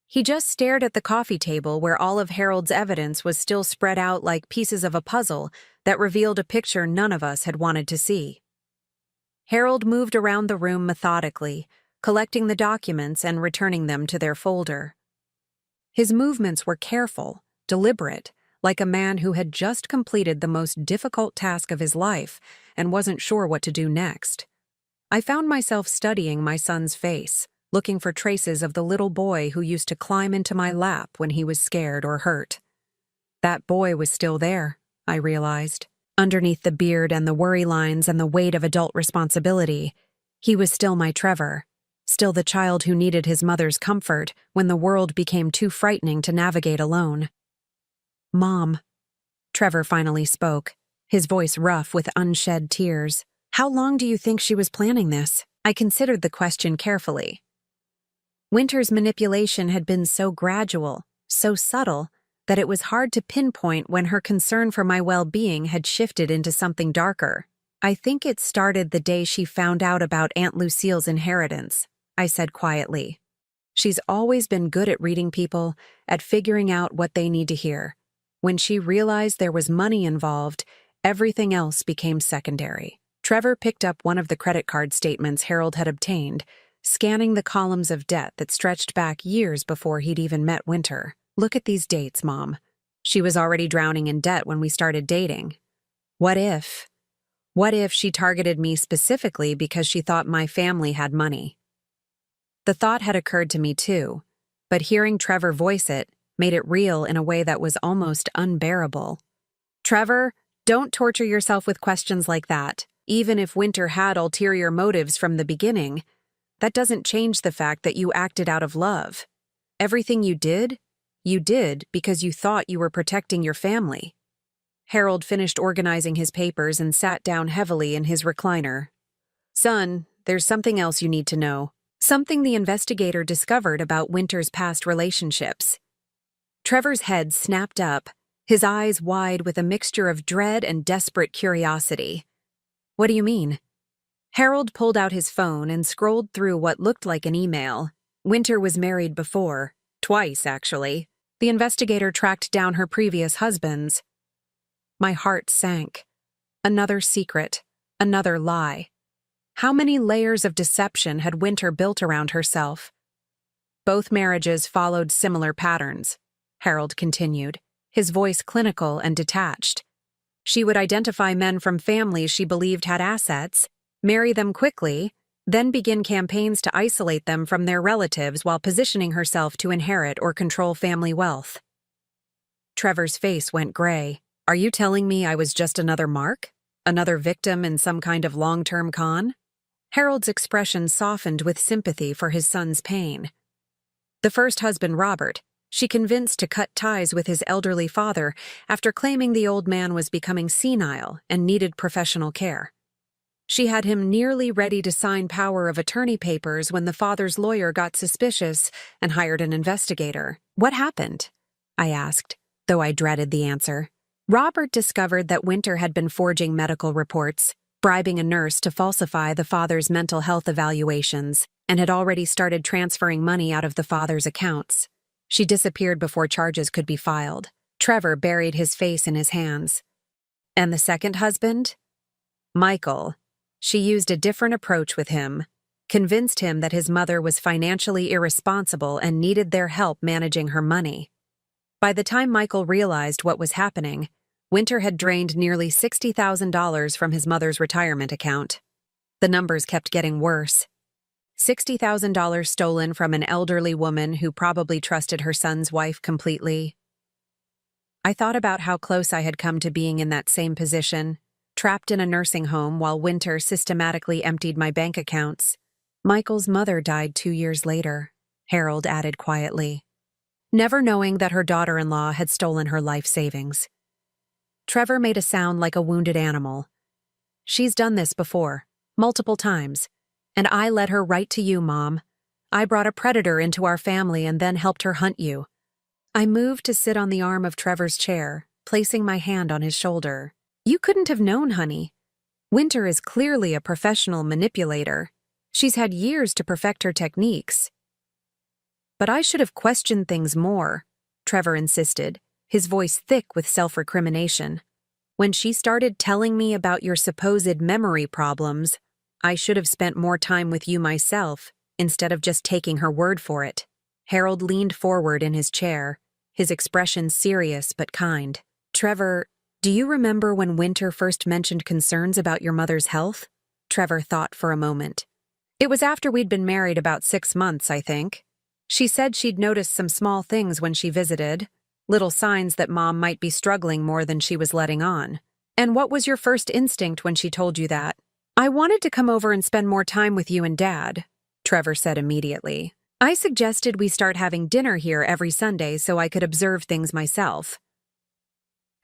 He just stared at the coffee table where all of Harold's evidence was still spread out like pieces of a puzzle that revealed a picture none of us had wanted to see. Harold moved around the room methodically, collecting the documents and returning them to their folder. His movements were careful, deliberate, like a man who had just completed the most difficult task of his life and wasn't sure what to do next. I found myself studying my son's face, looking for traces of the little boy who used to climb into my lap when he was scared or hurt. That boy was still there, I realized. Underneath the beard and the worry lines and the weight of adult responsibility, he was still my Trevor, still the child who needed his mother's comfort when the world became too frightening to navigate alone. "Mom," Trevor finally spoke, his voice rough with unshed tears. "How long do you think she was planning this?" I considered the question carefully. Winter's manipulation had been so gradual, so subtle, that it was hard to pinpoint when her concern for my well-being had shifted into something darker. "I think it started the day she found out about Aunt Lucille's inheritance," I said quietly. "She's always been good at reading people, at figuring out what they need to hear. When she realized there was money involved, everything else became secondary." Trevor picked up one of the credit card statements Harold had obtained, scanning the columns of debt that stretched back years before he'd even met Winter. "Look at these dates, Mom. She was already drowning in debt when we started dating. What if she targeted me specifically because she thought my family had money?" The thought had occurred to me too, but hearing Trevor voice it made it real in a way that was almost unbearable. "Trevor, don't torture yourself with questions like that. Even if Winter had ulterior motives from the beginning, that doesn't change the fact that you acted out of love. Everything you did because you thought you were protecting your family." Harold finished organizing his papers and sat down heavily in his recliner. "Son, there's something else you need to know. Something the investigator discovered about Winter's past relationships." Trevor's head snapped up, his eyes wide with a mixture of dread and desperate curiosity. "What do you mean?" Harold pulled out his phone and scrolled through what looked like an email. Winter was married before, twice actually. The investigator tracked down her previous husbands. My heart sank. Another secret, another lie. How many layers of deception had Winter built around herself? "Both marriages followed similar patterns," Harold continued, his voice clinical and detached. "She would identify men from families she believed had assets, marry them quickly, then begin campaigns to isolate them from their relatives while positioning herself to inherit or control family wealth." Trevor's face went gray. "Are you telling me I was just another mark? Another victim in some kind of long-term con?" Harold's expression softened with sympathy for his son's pain. "The first husband, Robert, she convinced to cut ties with his elderly father after claiming the old man was becoming senile and needed professional care. She had him nearly ready to sign power of attorney papers when the father's lawyer got suspicious and hired an investigator." "What happened?" I asked, though I dreaded the answer. Robert discovered that Winter had been forging medical reports, bribing a nurse to falsify the father's mental health evaluations, and had already started transferring money out of the father's accounts. She disappeared before charges could be filed. Trevor buried his face in his hands. "And the second husband?" "Michael. She used a different approach with him, convinced him that his mother was financially irresponsible and needed their help managing her money. By the time Michael realized what was happening, Winter had drained nearly $60,000 from his mother's retirement account. The numbers kept getting worse. $60,000 stolen from an elderly woman who probably trusted her son's wife completely. I thought about how close I had come to being in that same position, trapped in a nursing home while Winter systematically emptied my bank accounts. Michael's mother died 2 years later, Harold added quietly, never knowing that her daughter-in-law had stolen her life savings. Trevor made a sound like a wounded animal. She's done this before, multiple times, and I led her right to you, Mom. I brought a predator into our family and then helped her hunt you. I moved to sit on the arm of Trevor's chair, placing my hand on his shoulder. You couldn't have known, honey. Winter is clearly a professional manipulator. She's had years to perfect her techniques. But I should have questioned things more, Trevor insisted, his voice thick with self-recrimination. When she started telling me about your supposed memory problems, I should have spent more time with you myself, instead of just taking her word for it. Harold leaned forward in his chair, his expression serious but kind. Trevor, do you remember when Winter first mentioned concerns about your mother's health? Trevor thought for a moment. It was after we'd been married about 6 months, I think. She said she'd noticed some small things when she visited, little signs that Mom might be struggling more than she was letting on. And what was your first instinct when she told you that? I wanted to come over and spend more time with you and Dad, Trevor said immediately. I suggested we start having dinner here every Sunday so I could observe things myself.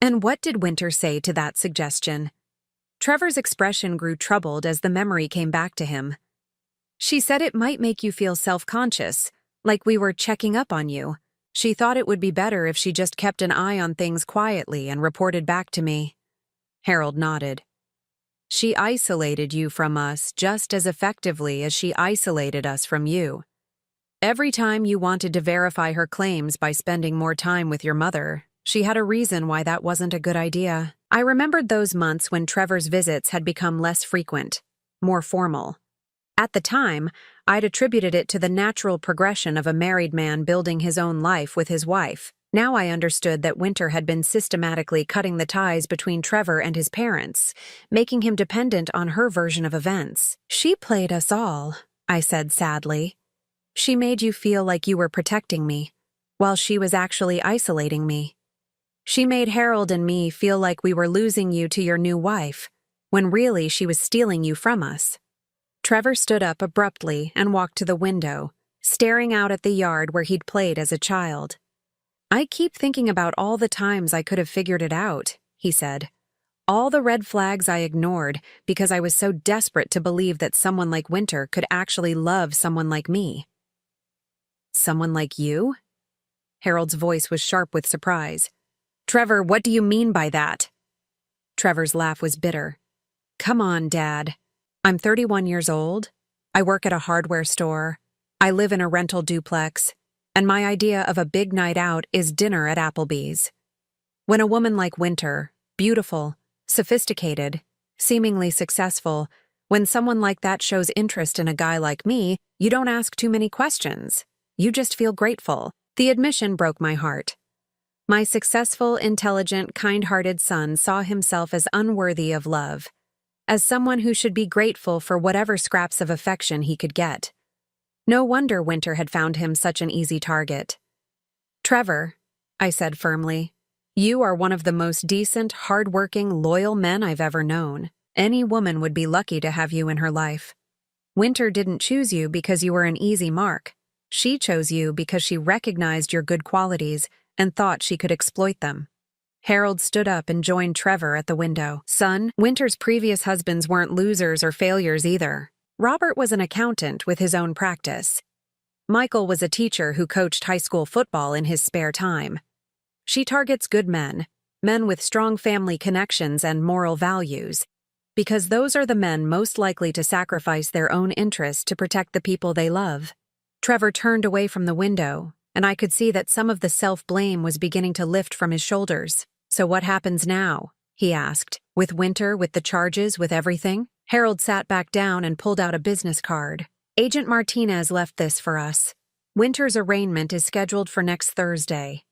And what did Winter say to that suggestion? Trevor's expression grew troubled as the memory came back to him. She said it might make you feel self-conscious, like we were checking up on you. She thought it would be better if she just kept an eye on things quietly and reported back to me. Harold nodded. She isolated you from us just as effectively as she isolated us from you. Every time you wanted to verify her claims by spending more time with your mother, she had a reason why that wasn't a good idea. I remembered those months when Trevor's visits had become less frequent, more formal. At the time, I'd attributed it to the natural progression of a married man building his own life with his wife. Now I understood that Winter had been systematically cutting the ties between Trevor and his parents, making him dependent on her version of events. She played us all, I said sadly. She made you feel like you were protecting me, while she was actually isolating me. She made Harold and me feel like we were losing you to your new wife, when really she was stealing you from us. Trevor stood up abruptly and walked to the window, staring out at the yard where he'd played as a child. I keep thinking about all the times I could have figured it out, he said. All the red flags I ignored because I was so desperate to believe that someone like Winter could actually love someone like me. Someone like you? Harold's voice was sharp with surprise. Trevor, what do you mean by that? Trevor's laugh was bitter. Come on, Dad. I'm 31 years old. I work at a hardware store. I live in a rental duplex. And my idea of a big night out is dinner at Applebee's. When a woman like Winter, beautiful, sophisticated, seemingly successful, when someone like that shows interest in a guy like me, you don't ask too many questions. You just feel grateful. The admission broke my heart. My successful, intelligent, kind-hearted son saw himself as unworthy of love, as someone who should be grateful for whatever scraps of affection he could get. No wonder Winter had found him such an easy target. Trevor, I said firmly, you are one of the most decent, hard-working, loyal men I've ever known. Any woman would be lucky to have you in her life. Winter didn't choose you because you were an easy mark. She chose you because she recognized your good qualities and thought she could exploit them. Harold stood up and joined Trevor at the window. Son, Winter's previous husbands weren't losers or failures either. Robert was an accountant with his own practice. Michael was a teacher who coached high school football in his spare time. She targets good men with strong family connections and moral values, because those are the men most likely to sacrifice their own interests to protect the people they love. Trevor turned away from the window, and I could see that some of the self-blame was beginning to lift from his shoulders. So what happens now? He asked. With Winter, with the charges, with everything? Harold sat back down and pulled out a business card. Agent Martinez left this for us. Winter's arraignment is scheduled for next Thursday.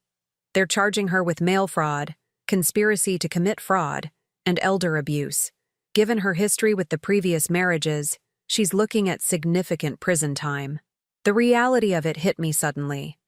They're charging her with mail fraud, conspiracy to commit fraud, and elder abuse. Given her history with the previous marriages, she's looking at significant prison time. The reality of it hit me suddenly.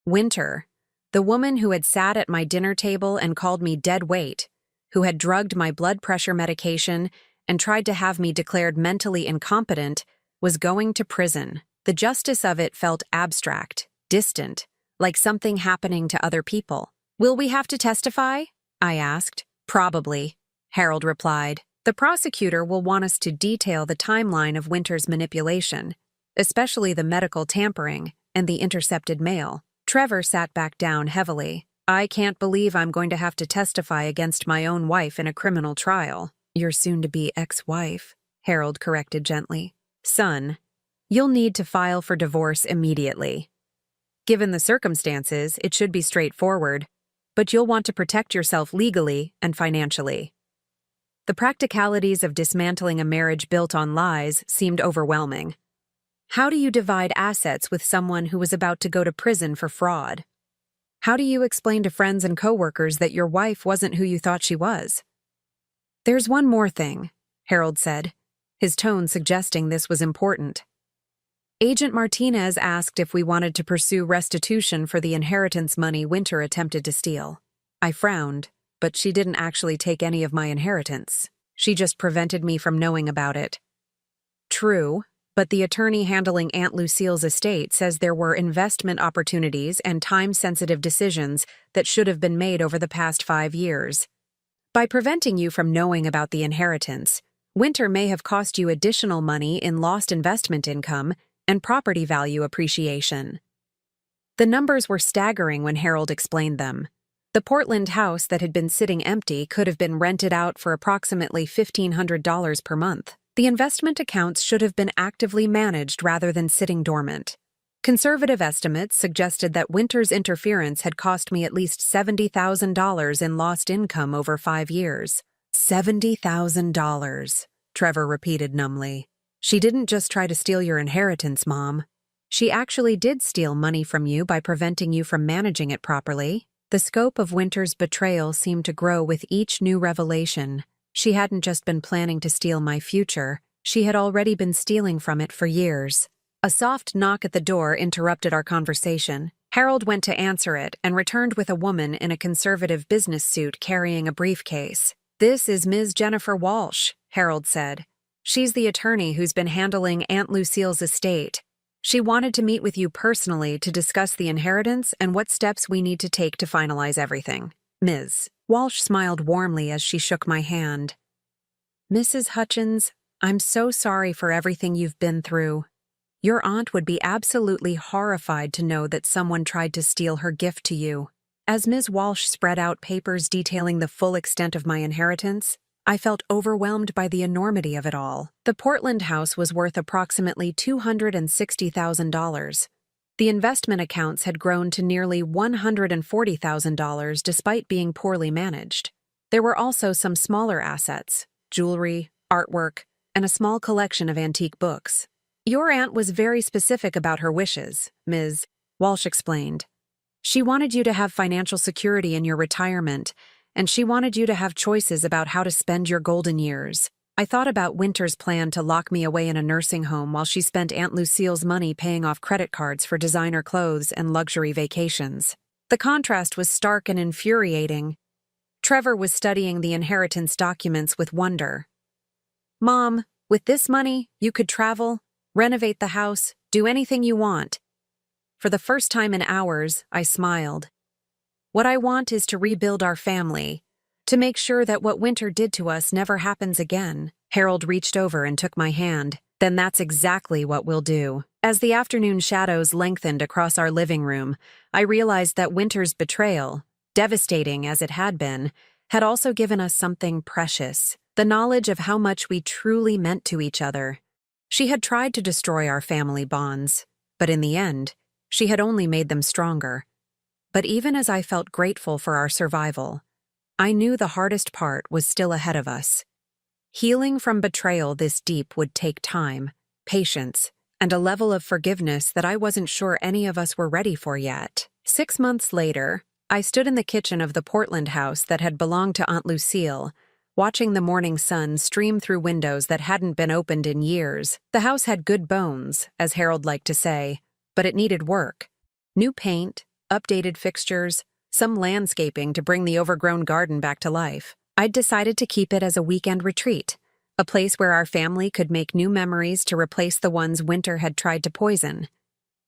Winter, the woman who had sat at my dinner table and called me dead weight, who had drugged my blood pressure medication and tried to have me declared mentally incompetent, was going to prison. The justice of it felt abstract, distant, like something happening to other people. "Will we have to testify?" I asked. "Probably," Harold replied. "The prosecutor will want us to detail the timeline of Winter's manipulation, especially the medical tampering and the intercepted mail." Trevor sat back down heavily. "I can't believe I'm going to have to testify against my own wife in a criminal trial." "Your soon-to-be ex-wife," Harold corrected gently. "Son, you'll need to file for divorce immediately. Given the circumstances, it should be straightforward, but you'll want to protect yourself legally and financially." The practicalities of dismantling a marriage built on lies seemed overwhelming. How do you divide assets with someone who was about to go to prison for fraud? How do you explain to friends and coworkers that your wife wasn't who you thought she was? "There's one more thing," Harold said, his tone suggesting this was important. "Agent Martinez asked if we wanted to pursue restitution for the inheritance money Winter attempted to steal. I frowned, but she didn't actually take any of my inheritance. She just prevented me from knowing about it." "True, but the attorney handling Aunt Lucille's estate says there were investment opportunities and time-sensitive decisions that should have been made over the past 5 years. By preventing you from knowing about the inheritance, Winter may have cost you additional money in lost investment income and property value appreciation." The numbers were staggering when Harold explained them. The Portland house that had been sitting empty could have been rented out for approximately $1,500 per month. The investment accounts should have been actively managed rather than sitting dormant. Conservative estimates suggested that Winter's interference had cost me at least $70,000 in lost income over 5 years. $70,000, Trevor repeated numbly. "She didn't just try to steal your inheritance, Mom. She actually did steal money from you by preventing you from managing it properly." The scope of Winter's betrayal seemed to grow with each new revelation. She hadn't just been planning to steal my future, she had already been stealing from it for years. A soft knock at the door interrupted our conversation. Harold went to answer it and returned with a woman in a conservative business suit carrying a briefcase. "This is Ms. Jennifer Walsh," Harold said. "She's the attorney who's been handling Aunt Lucille's estate. She wanted to meet with you personally to discuss the inheritance and what steps we need to take to finalize everything." "Ms." Walsh smiled warmly as she shook my hand. "Mrs. Hutchins, I'm so sorry for everything you've been through. Your aunt would be absolutely horrified to know that someone tried to steal her gift to you." As Ms. Walsh spread out papers detailing the full extent of my inheritance, I felt overwhelmed by the enormity of it all. The Portland house was worth approximately $260,000. The investment accounts had grown to nearly $140,000 despite being poorly managed. There were also some smaller assets, jewelry, artwork, and a small collection of antique books. "Your aunt was very specific about her wishes," Ms. Walsh explained. "She wanted you to have financial security in your retirement, and she wanted you to have choices about how to spend your golden years. I thought about Winter's plan to lock me away in a nursing home while she spent Aunt Lucille's money paying off credit cards for designer clothes and luxury vacations. The contrast was stark and infuriating." Trevor was studying the inheritance documents with wonder. "Mom, with this money, you could travel, renovate the house, do anything you want." For the first time in hours, I smiled. "What I want is to rebuild our family, to make sure that what Winter did to us never happens again." Harold reached over and took my hand. "Then that's exactly what we'll do." As the afternoon shadows lengthened across our living room, I realized that Winter's betrayal, devastating as it had been, had also given us something precious, the knowledge of how much we truly meant to each other. She had tried to destroy our family bonds, but in the end, she had only made them stronger. But even as I felt grateful for our survival, I knew the hardest part was still ahead of us. Healing from betrayal this deep would take time, patience, and a level of forgiveness that I wasn't sure any of us were ready for yet. 6 months later, I stood in the kitchen of the Portland house that had belonged to Aunt Lucille, watching the morning sun stream through windows that hadn't been opened in years. The house had good bones, as Harold liked to say, but it needed work. New paint, updated fixtures, some landscaping to bring the overgrown garden back to life. I'd decided to keep it as a weekend retreat, a place where our family could make new memories to replace the ones Winter had tried to poison.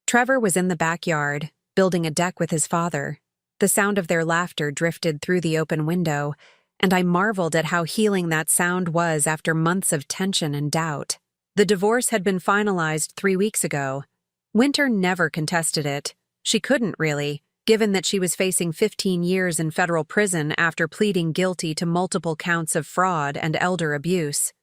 Trevor was in the backyard, building a deck with his father. The sound of their laughter drifted through the open window, and I marveled at how healing that sound was after months of tension and doubt. The divorce had been finalized 3 weeks ago. Winter never contested it. She couldn't, really, given that she was facing 15 years in federal prison after pleading guilty to multiple counts of fraud and elder abuse.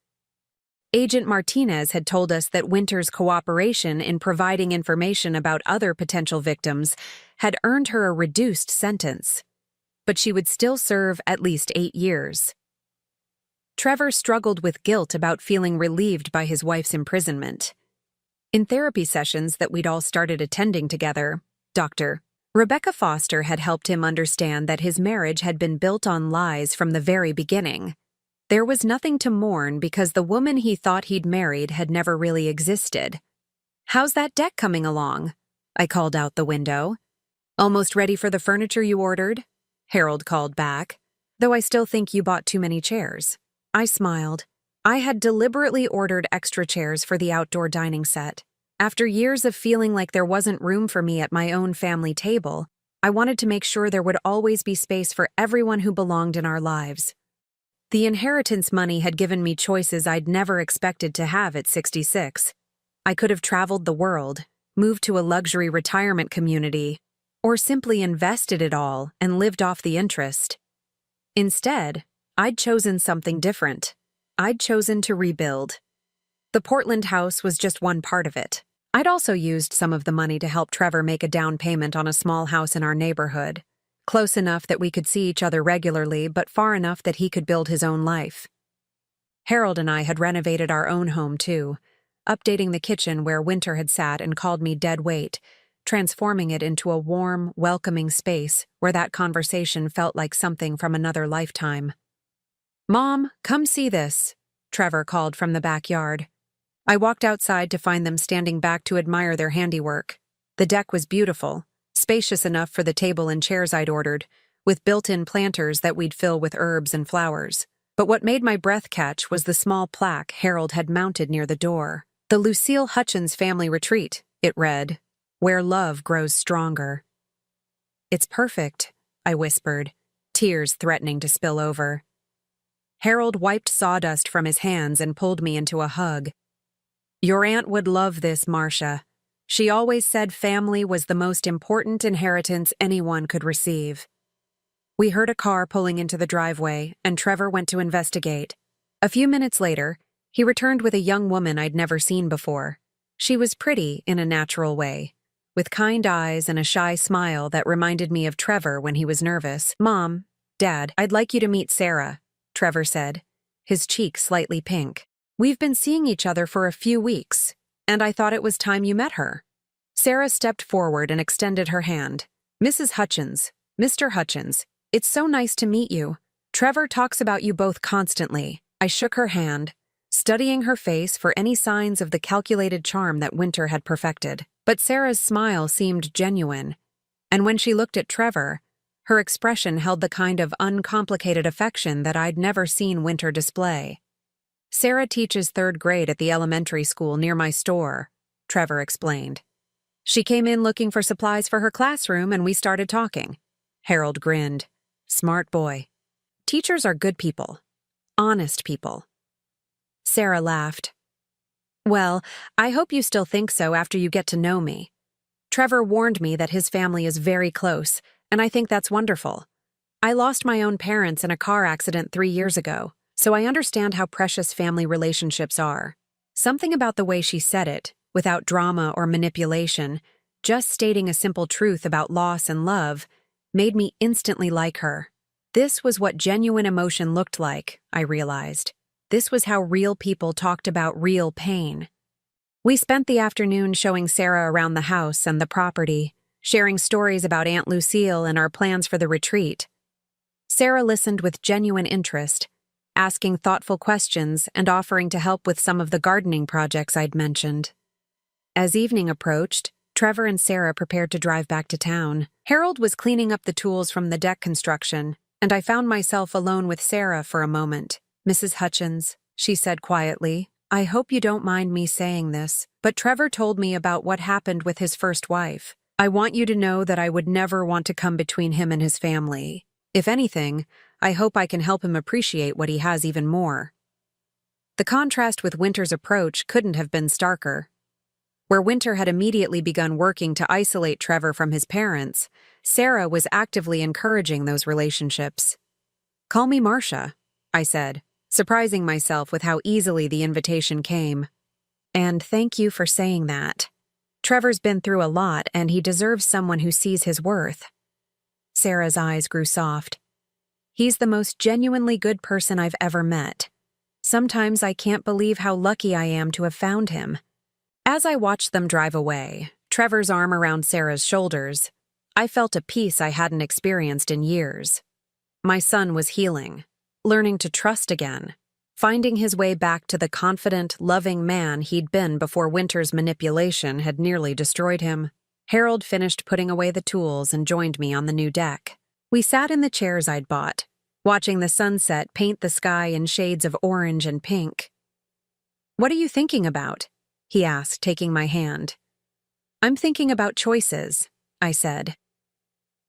Agent Martinez had told us that Winter's cooperation in providing information about other potential victims had earned her a reduced sentence, but she would still serve at least 8 years. Trevor struggled with guilt about feeling relieved by his wife's imprisonment. In therapy sessions that we'd all started attending together, Dr. Rebecca Foster had helped him understand that his marriage had been built on lies from the very beginning. There was nothing to mourn because the woman he thought he'd married had never really existed. "How's that deck coming along?" I called out the window. "Almost ready for the furniture you ordered?" Harold called back, "Though I still think you bought too many chairs." I smiled. I had deliberately ordered extra chairs for the outdoor dining set. After years of feeling like there wasn't room for me at my own family table, I wanted to make sure there would always be space for everyone who belonged in our lives. The inheritance money had given me choices I'd never expected to have at 66. I could have traveled the world, moved to a luxury retirement community, or simply invested it all and lived off the interest. Instead, I'd chosen something different. I'd chosen to rebuild. The Portland house was just one part of it. I'd also used some of the money to help Trevor make a down payment on a small house in our neighborhood, close enough that we could see each other regularly, but far enough that he could build his own life. Harold and I had renovated our own home, too, updating the kitchen where Winter had sat and called me dead weight, transforming it into a warm, welcoming space where that conversation felt like something from another lifetime. "Mom, come see this," Trevor called from the backyard. I walked outside to find them standing back to admire their handiwork. The deck was beautiful, spacious enough for the table and chairs I'd ordered, with built-in planters that we'd fill with herbs and flowers. But what made my breath catch was the small plaque Harold had mounted near the door. "The Lucille Hutchins Family Retreat," it read, "where love grows stronger." "It's perfect," I whispered, tears threatening to spill over. Harold wiped sawdust from his hands and pulled me into a hug. "Your aunt would love this, Marcia. She always said family was the most important inheritance anyone could receive." We heard a car pulling into the driveway, and Trevor went to investigate. A few minutes later, he returned with a young woman I'd never seen before. She was pretty in a natural way, with kind eyes and a shy smile that reminded me of Trevor when he was nervous. "Mom, Dad, I'd like you to meet Sarah," Trevor said, his cheek slightly pink. "We've been seeing each other for a few weeks, and I thought it was time you met her." Sarah stepped forward and extended her hand. "Mrs. Hutchins, Mr. Hutchins, it's so nice to meet you. Trevor talks about you both constantly." I shook her hand, studying her face for any signs of the calculated charm that Winter had perfected. But Sarah's smile seemed genuine, and when she looked at Trevor, her expression held the kind of uncomplicated affection that I'd never seen Winter display. "Sarah teaches 3rd grade at the elementary school near my store," Trevor explained. "She came in looking for supplies for her classroom and we started talking." Harold grinned. "Smart boy. Teachers are good people. Honest people." Sarah laughed. "Well, I hope you still think so after you get to know me. Trevor warned me that his family is very close, and I think that's wonderful. I lost my own parents in a car accident 3 years ago, so I understand how precious family relationships are." Something about the way she said it, without drama or manipulation, just stating a simple truth about loss and love, made me instantly like her. This was what genuine emotion looked like, I realized. This was how real people talked about real pain. We spent the afternoon showing Sarah around the house and the property, sharing stories about Aunt Lucille and our plans for the retreat. Sarah listened with genuine interest, asking thoughtful questions and offering to help with some of the gardening projects I'd mentioned. As evening approached, Trevor and Sarah prepared to drive back to town. Harold was cleaning up the tools from the deck construction, and I found myself alone with Sarah for a moment. "Mrs. Hutchins," she said quietly, "I hope you don't mind me saying this, but Trevor told me about what happened with his first wife. I want you to know that I would never want to come between him and his family. If anything, I hope I can help him appreciate what he has even more." The contrast with Winter's approach couldn't have been starker. Where Winter had immediately begun working to isolate Trevor from his parents, Sarah was actively encouraging those relationships. "Call me Marcia," I said, surprising myself with how easily the invitation came. "And thank you for saying that. Trevor's been through a lot and he deserves someone who sees his worth." Sarah's eyes grew soft. "He's the most genuinely good person I've ever met. Sometimes I can't believe how lucky I am to have found him." As I watched them drive away, Trevor's arm around Sarah's shoulders, I felt a peace I hadn't experienced in years. My son was healing, learning to trust again, finding his way back to the confident, loving man he'd been before Winter's manipulation had nearly destroyed him. Harold finished putting away the tools and joined me on the new deck. We sat in the chairs I'd bought, watching the sunset paint the sky in shades of orange and pink. "What are you thinking about?" he asked, taking my hand. "I'm thinking about choices," I said.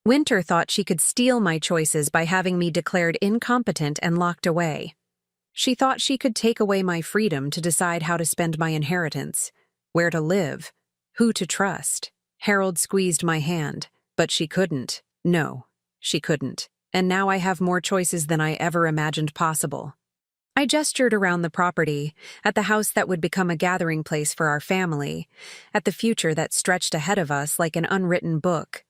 Winter thought she could steal my choices by having me declared incompetent and locked away. She thought she could take away my freedom to decide how to spend my inheritance, where to live, who to trust. Harold squeezed my hand, but she couldn't. No, she couldn't. And now I have more choices than I ever imagined possible. I gestured around the property, at the house that would become a gathering place for our family, at the future that stretched ahead of us like an unwritten book.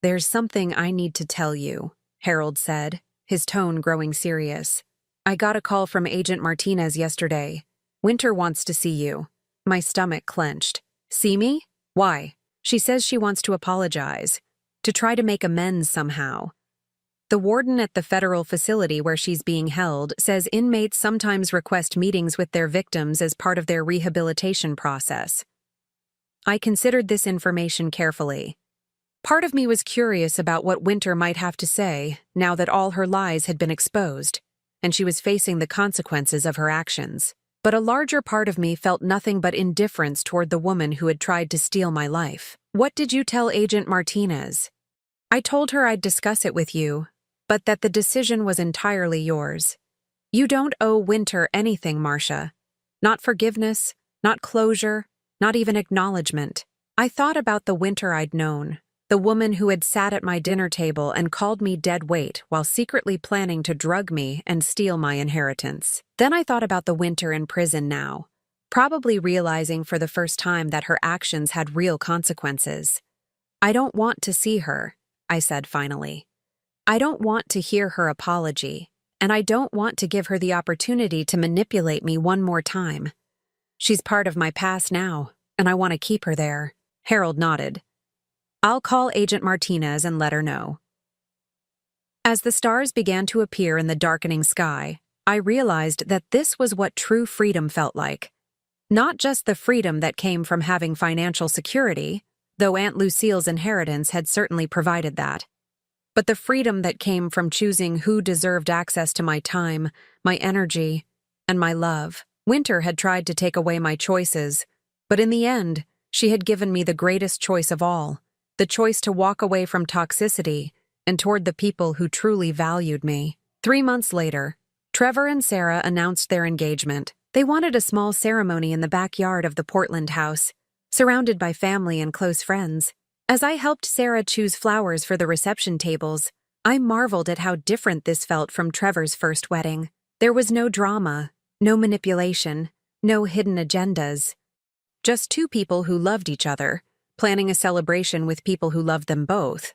"There's something I need to tell you," Harold said, his tone growing serious. "I got a call from Agent Martinez yesterday. Winter wants to see you." My stomach clenched. "See me? Why?" "She says she wants to apologize, to try to make amends somehow. The warden at the federal facility where she's being held says inmates sometimes request meetings with their victims as part of their rehabilitation process." I considered this information carefully. Part of me was curious about what Winter might have to say now that all her lies had been exposed, and she was facing the consequences of her actions. But a larger part of me felt nothing but indifference toward the woman who had tried to steal my life. "What did you tell Agent Martinez?" "I told her I'd discuss it with you, but that the decision was entirely yours. You don't owe Winter anything, Marcia. Not forgiveness, not closure, not even acknowledgement." I thought about the Winter I'd known, the woman who had sat at my dinner table and called me dead weight while secretly planning to drug me and steal my inheritance. Then I thought about the Winter in prison now, probably realizing for the first time that her actions had real consequences. "I don't want to see her," I said finally. "I don't want to hear her apology, and I don't want to give her the opportunity to manipulate me one more time. She's part of my past now, and I want to keep her there." Harold nodded. "I'll call Agent Martinez and let her know." As the stars began to appear in the darkening sky, I realized that this was what true freedom felt like. Not just the freedom that came from having financial security, though Aunt Lucille's inheritance had certainly provided that, but the freedom that came from choosing who deserved access to my time, my energy, and my love. Winter had tried to take away my choices, but in the end, she had given me the greatest choice of all, the choice to walk away from toxicity and toward the people who truly valued me. 3 months later, Trevor and Sarah announced their engagement. They wanted a small ceremony in the backyard of the Portland house, surrounded by family and close friends. As I helped Sarah choose flowers for the reception tables, I marveled at how different this felt from Trevor's first wedding. There was no drama, no manipulation, no hidden agendas. Just two people who loved each other, planning a celebration with people who loved them both.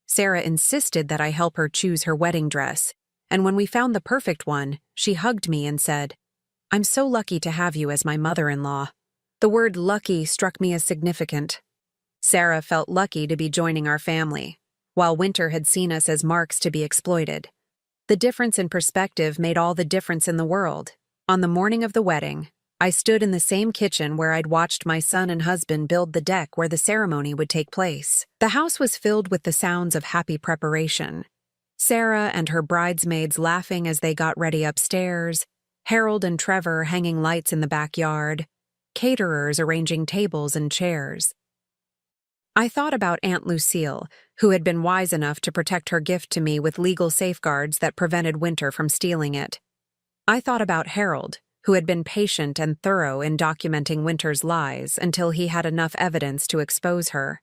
Sarah insisted that I help her choose her wedding dress, and when we found the perfect one, she hugged me and said, "I'm so lucky to have you as my mother-in-law." The word lucky struck me as significant. Sarah felt lucky to be joining our family, while Winter had seen us as marks to be exploited. The difference in perspective made all the difference in the world. On the morning of the wedding, I stood in the same kitchen where I'd watched my son and husband build the deck where the ceremony would take place. The house was filled with the sounds of happy preparation. Sarah and her bridesmaids laughing as they got ready upstairs, Harold and Trevor hanging lights in the backyard, caterers arranging tables and chairs. I thought about Aunt Lucille, who had been wise enough to protect her gift to me with legal safeguards that prevented Winter from stealing it. I thought about Harold, who had been patient and thorough in documenting Winter's lies until he had enough evidence to expose her.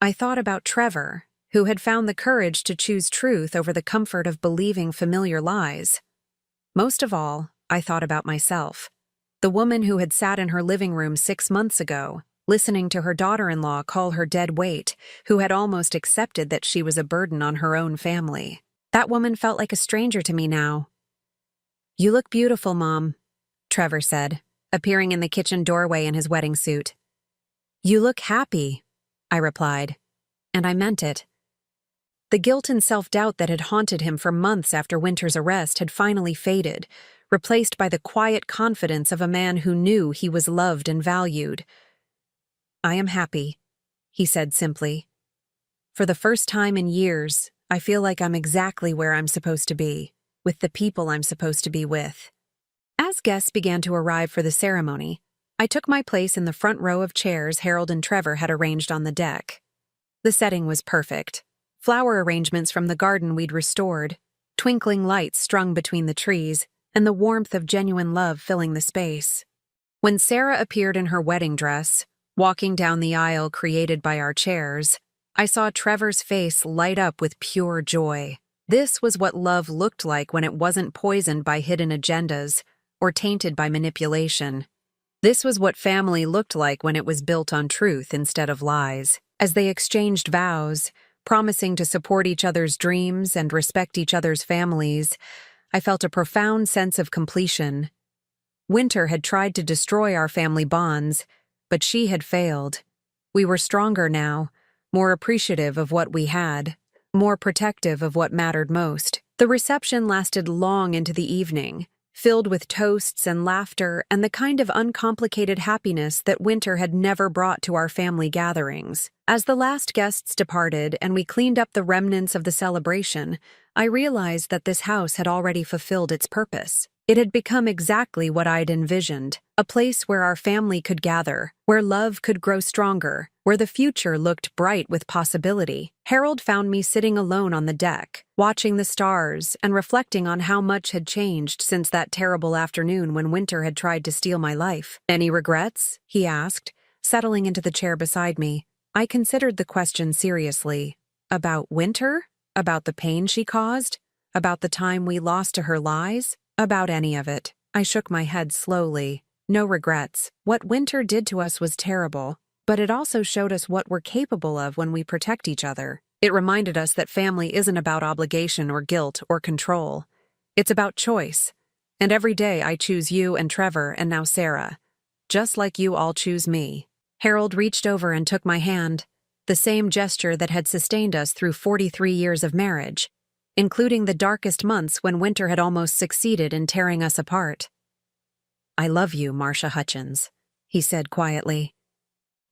I thought about Trevor, who had found the courage to choose truth over the comfort of believing familiar lies. Most of all, I thought about myself, the woman who had sat in her living room 6 months ago, listening to her daughter-in-law call her dead weight, who had almost accepted that she was a burden on her own family. That woman felt like a stranger to me now. "You look beautiful, Mom," Trevor said, appearing in the kitchen doorway in his wedding suit. "You look happy," I replied, and I meant it. The guilt and self-doubt that had haunted him for months after Winter's arrest had finally faded, replaced by the quiet confidence of a man who knew he was loved and valued. "I am happy," he said simply. "For the first time in years, I feel like I'm exactly where I'm supposed to be, with the people I'm supposed to be with." As guests began to arrive for the ceremony, I took my place in the front row of chairs Harold and Trevor had arranged on the deck. The setting was perfect. Flower arrangements from the garden we'd restored, twinkling lights strung between the trees, and the warmth of genuine love filling the space. When Sarah appeared in her wedding dress, walking down the aisle created by our chairs, I saw Trevor's face light up with pure joy. This was what love looked like when it wasn't poisoned by hidden agendas or tainted by manipulation. This was what family looked like when it was built on truth instead of lies. As they exchanged vows, promising to support each other's dreams and respect each other's families, I felt a profound sense of completion. Winter had tried to destroy our family bonds, but she had failed. We were stronger now, more appreciative of what we had, more protective of what mattered most. The reception lasted long into the evening, filled with toasts and laughter and the kind of uncomplicated happiness that Winter had never brought to our family gatherings. As the last guests departed and we cleaned up the remnants of the celebration, I realized that this house had already fulfilled its purpose. It had become exactly what I'd envisioned, a place where our family could gather, where love could grow stronger, where the future looked bright with possibility. Harold found me sitting alone on the deck, watching the stars and reflecting on how much had changed since that terrible afternoon when Winter had tried to steal my life. "Any regrets?" he asked, settling into the chair beside me. I considered the question seriously. About Winter? About the pain she caused? About the time we lost to her lies? About any of it. I shook my head slowly. No regrets. What Winter did to us was terrible, but it also showed us what we're capable of when we protect each other. It reminded us that family isn't about obligation or guilt or control. It's about choice. And every day I choose you and Trevor and now Sarah, just like you all choose me. Harold reached over and took my hand, the same gesture that had sustained us through 43 years of marriage, including the darkest months when Winter had almost succeeded in tearing us apart. "I love you, Marcia Hutchins," he said quietly.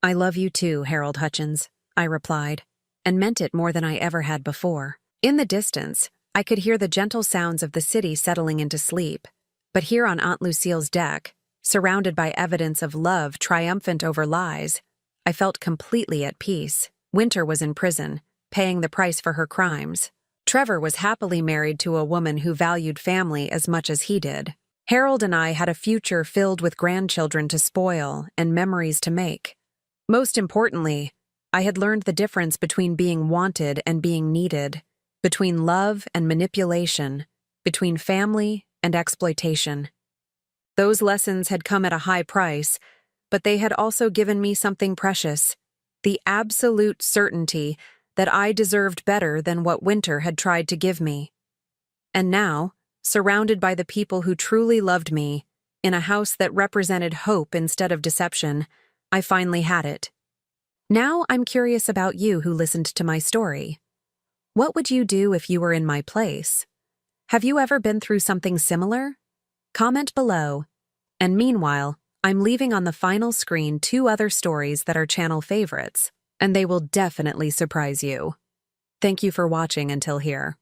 "I love you too, Harold Hutchins," I replied, and meant it more than I ever had before. In the distance, I could hear the gentle sounds of the city settling into sleep, but here on Aunt Lucille's deck, surrounded by evidence of love triumphant over lies, I felt completely at peace. Winter was in prison, paying the price for her crimes. Trevor was happily married to a woman who valued family as much as he did. Harold and I had a future filled with grandchildren to spoil and memories to make. Most importantly, I had learned the difference between being wanted and being needed, between love and manipulation, between family and exploitation. Those lessons had come at a high price, but they had also given me something precious, the absolute certainty that I deserved better than what Winter had tried to give me. And now, surrounded by the people who truly loved me, in a house that represented hope instead of deception, I finally had it. Now I'm curious about you who listened to my story. What would you do if you were in my place? Have you ever been through something similar? Comment below. And meanwhile, I'm leaving on the final screen 2 other stories that are channel favorites, and they will definitely surprise you. Thank you for watching until here.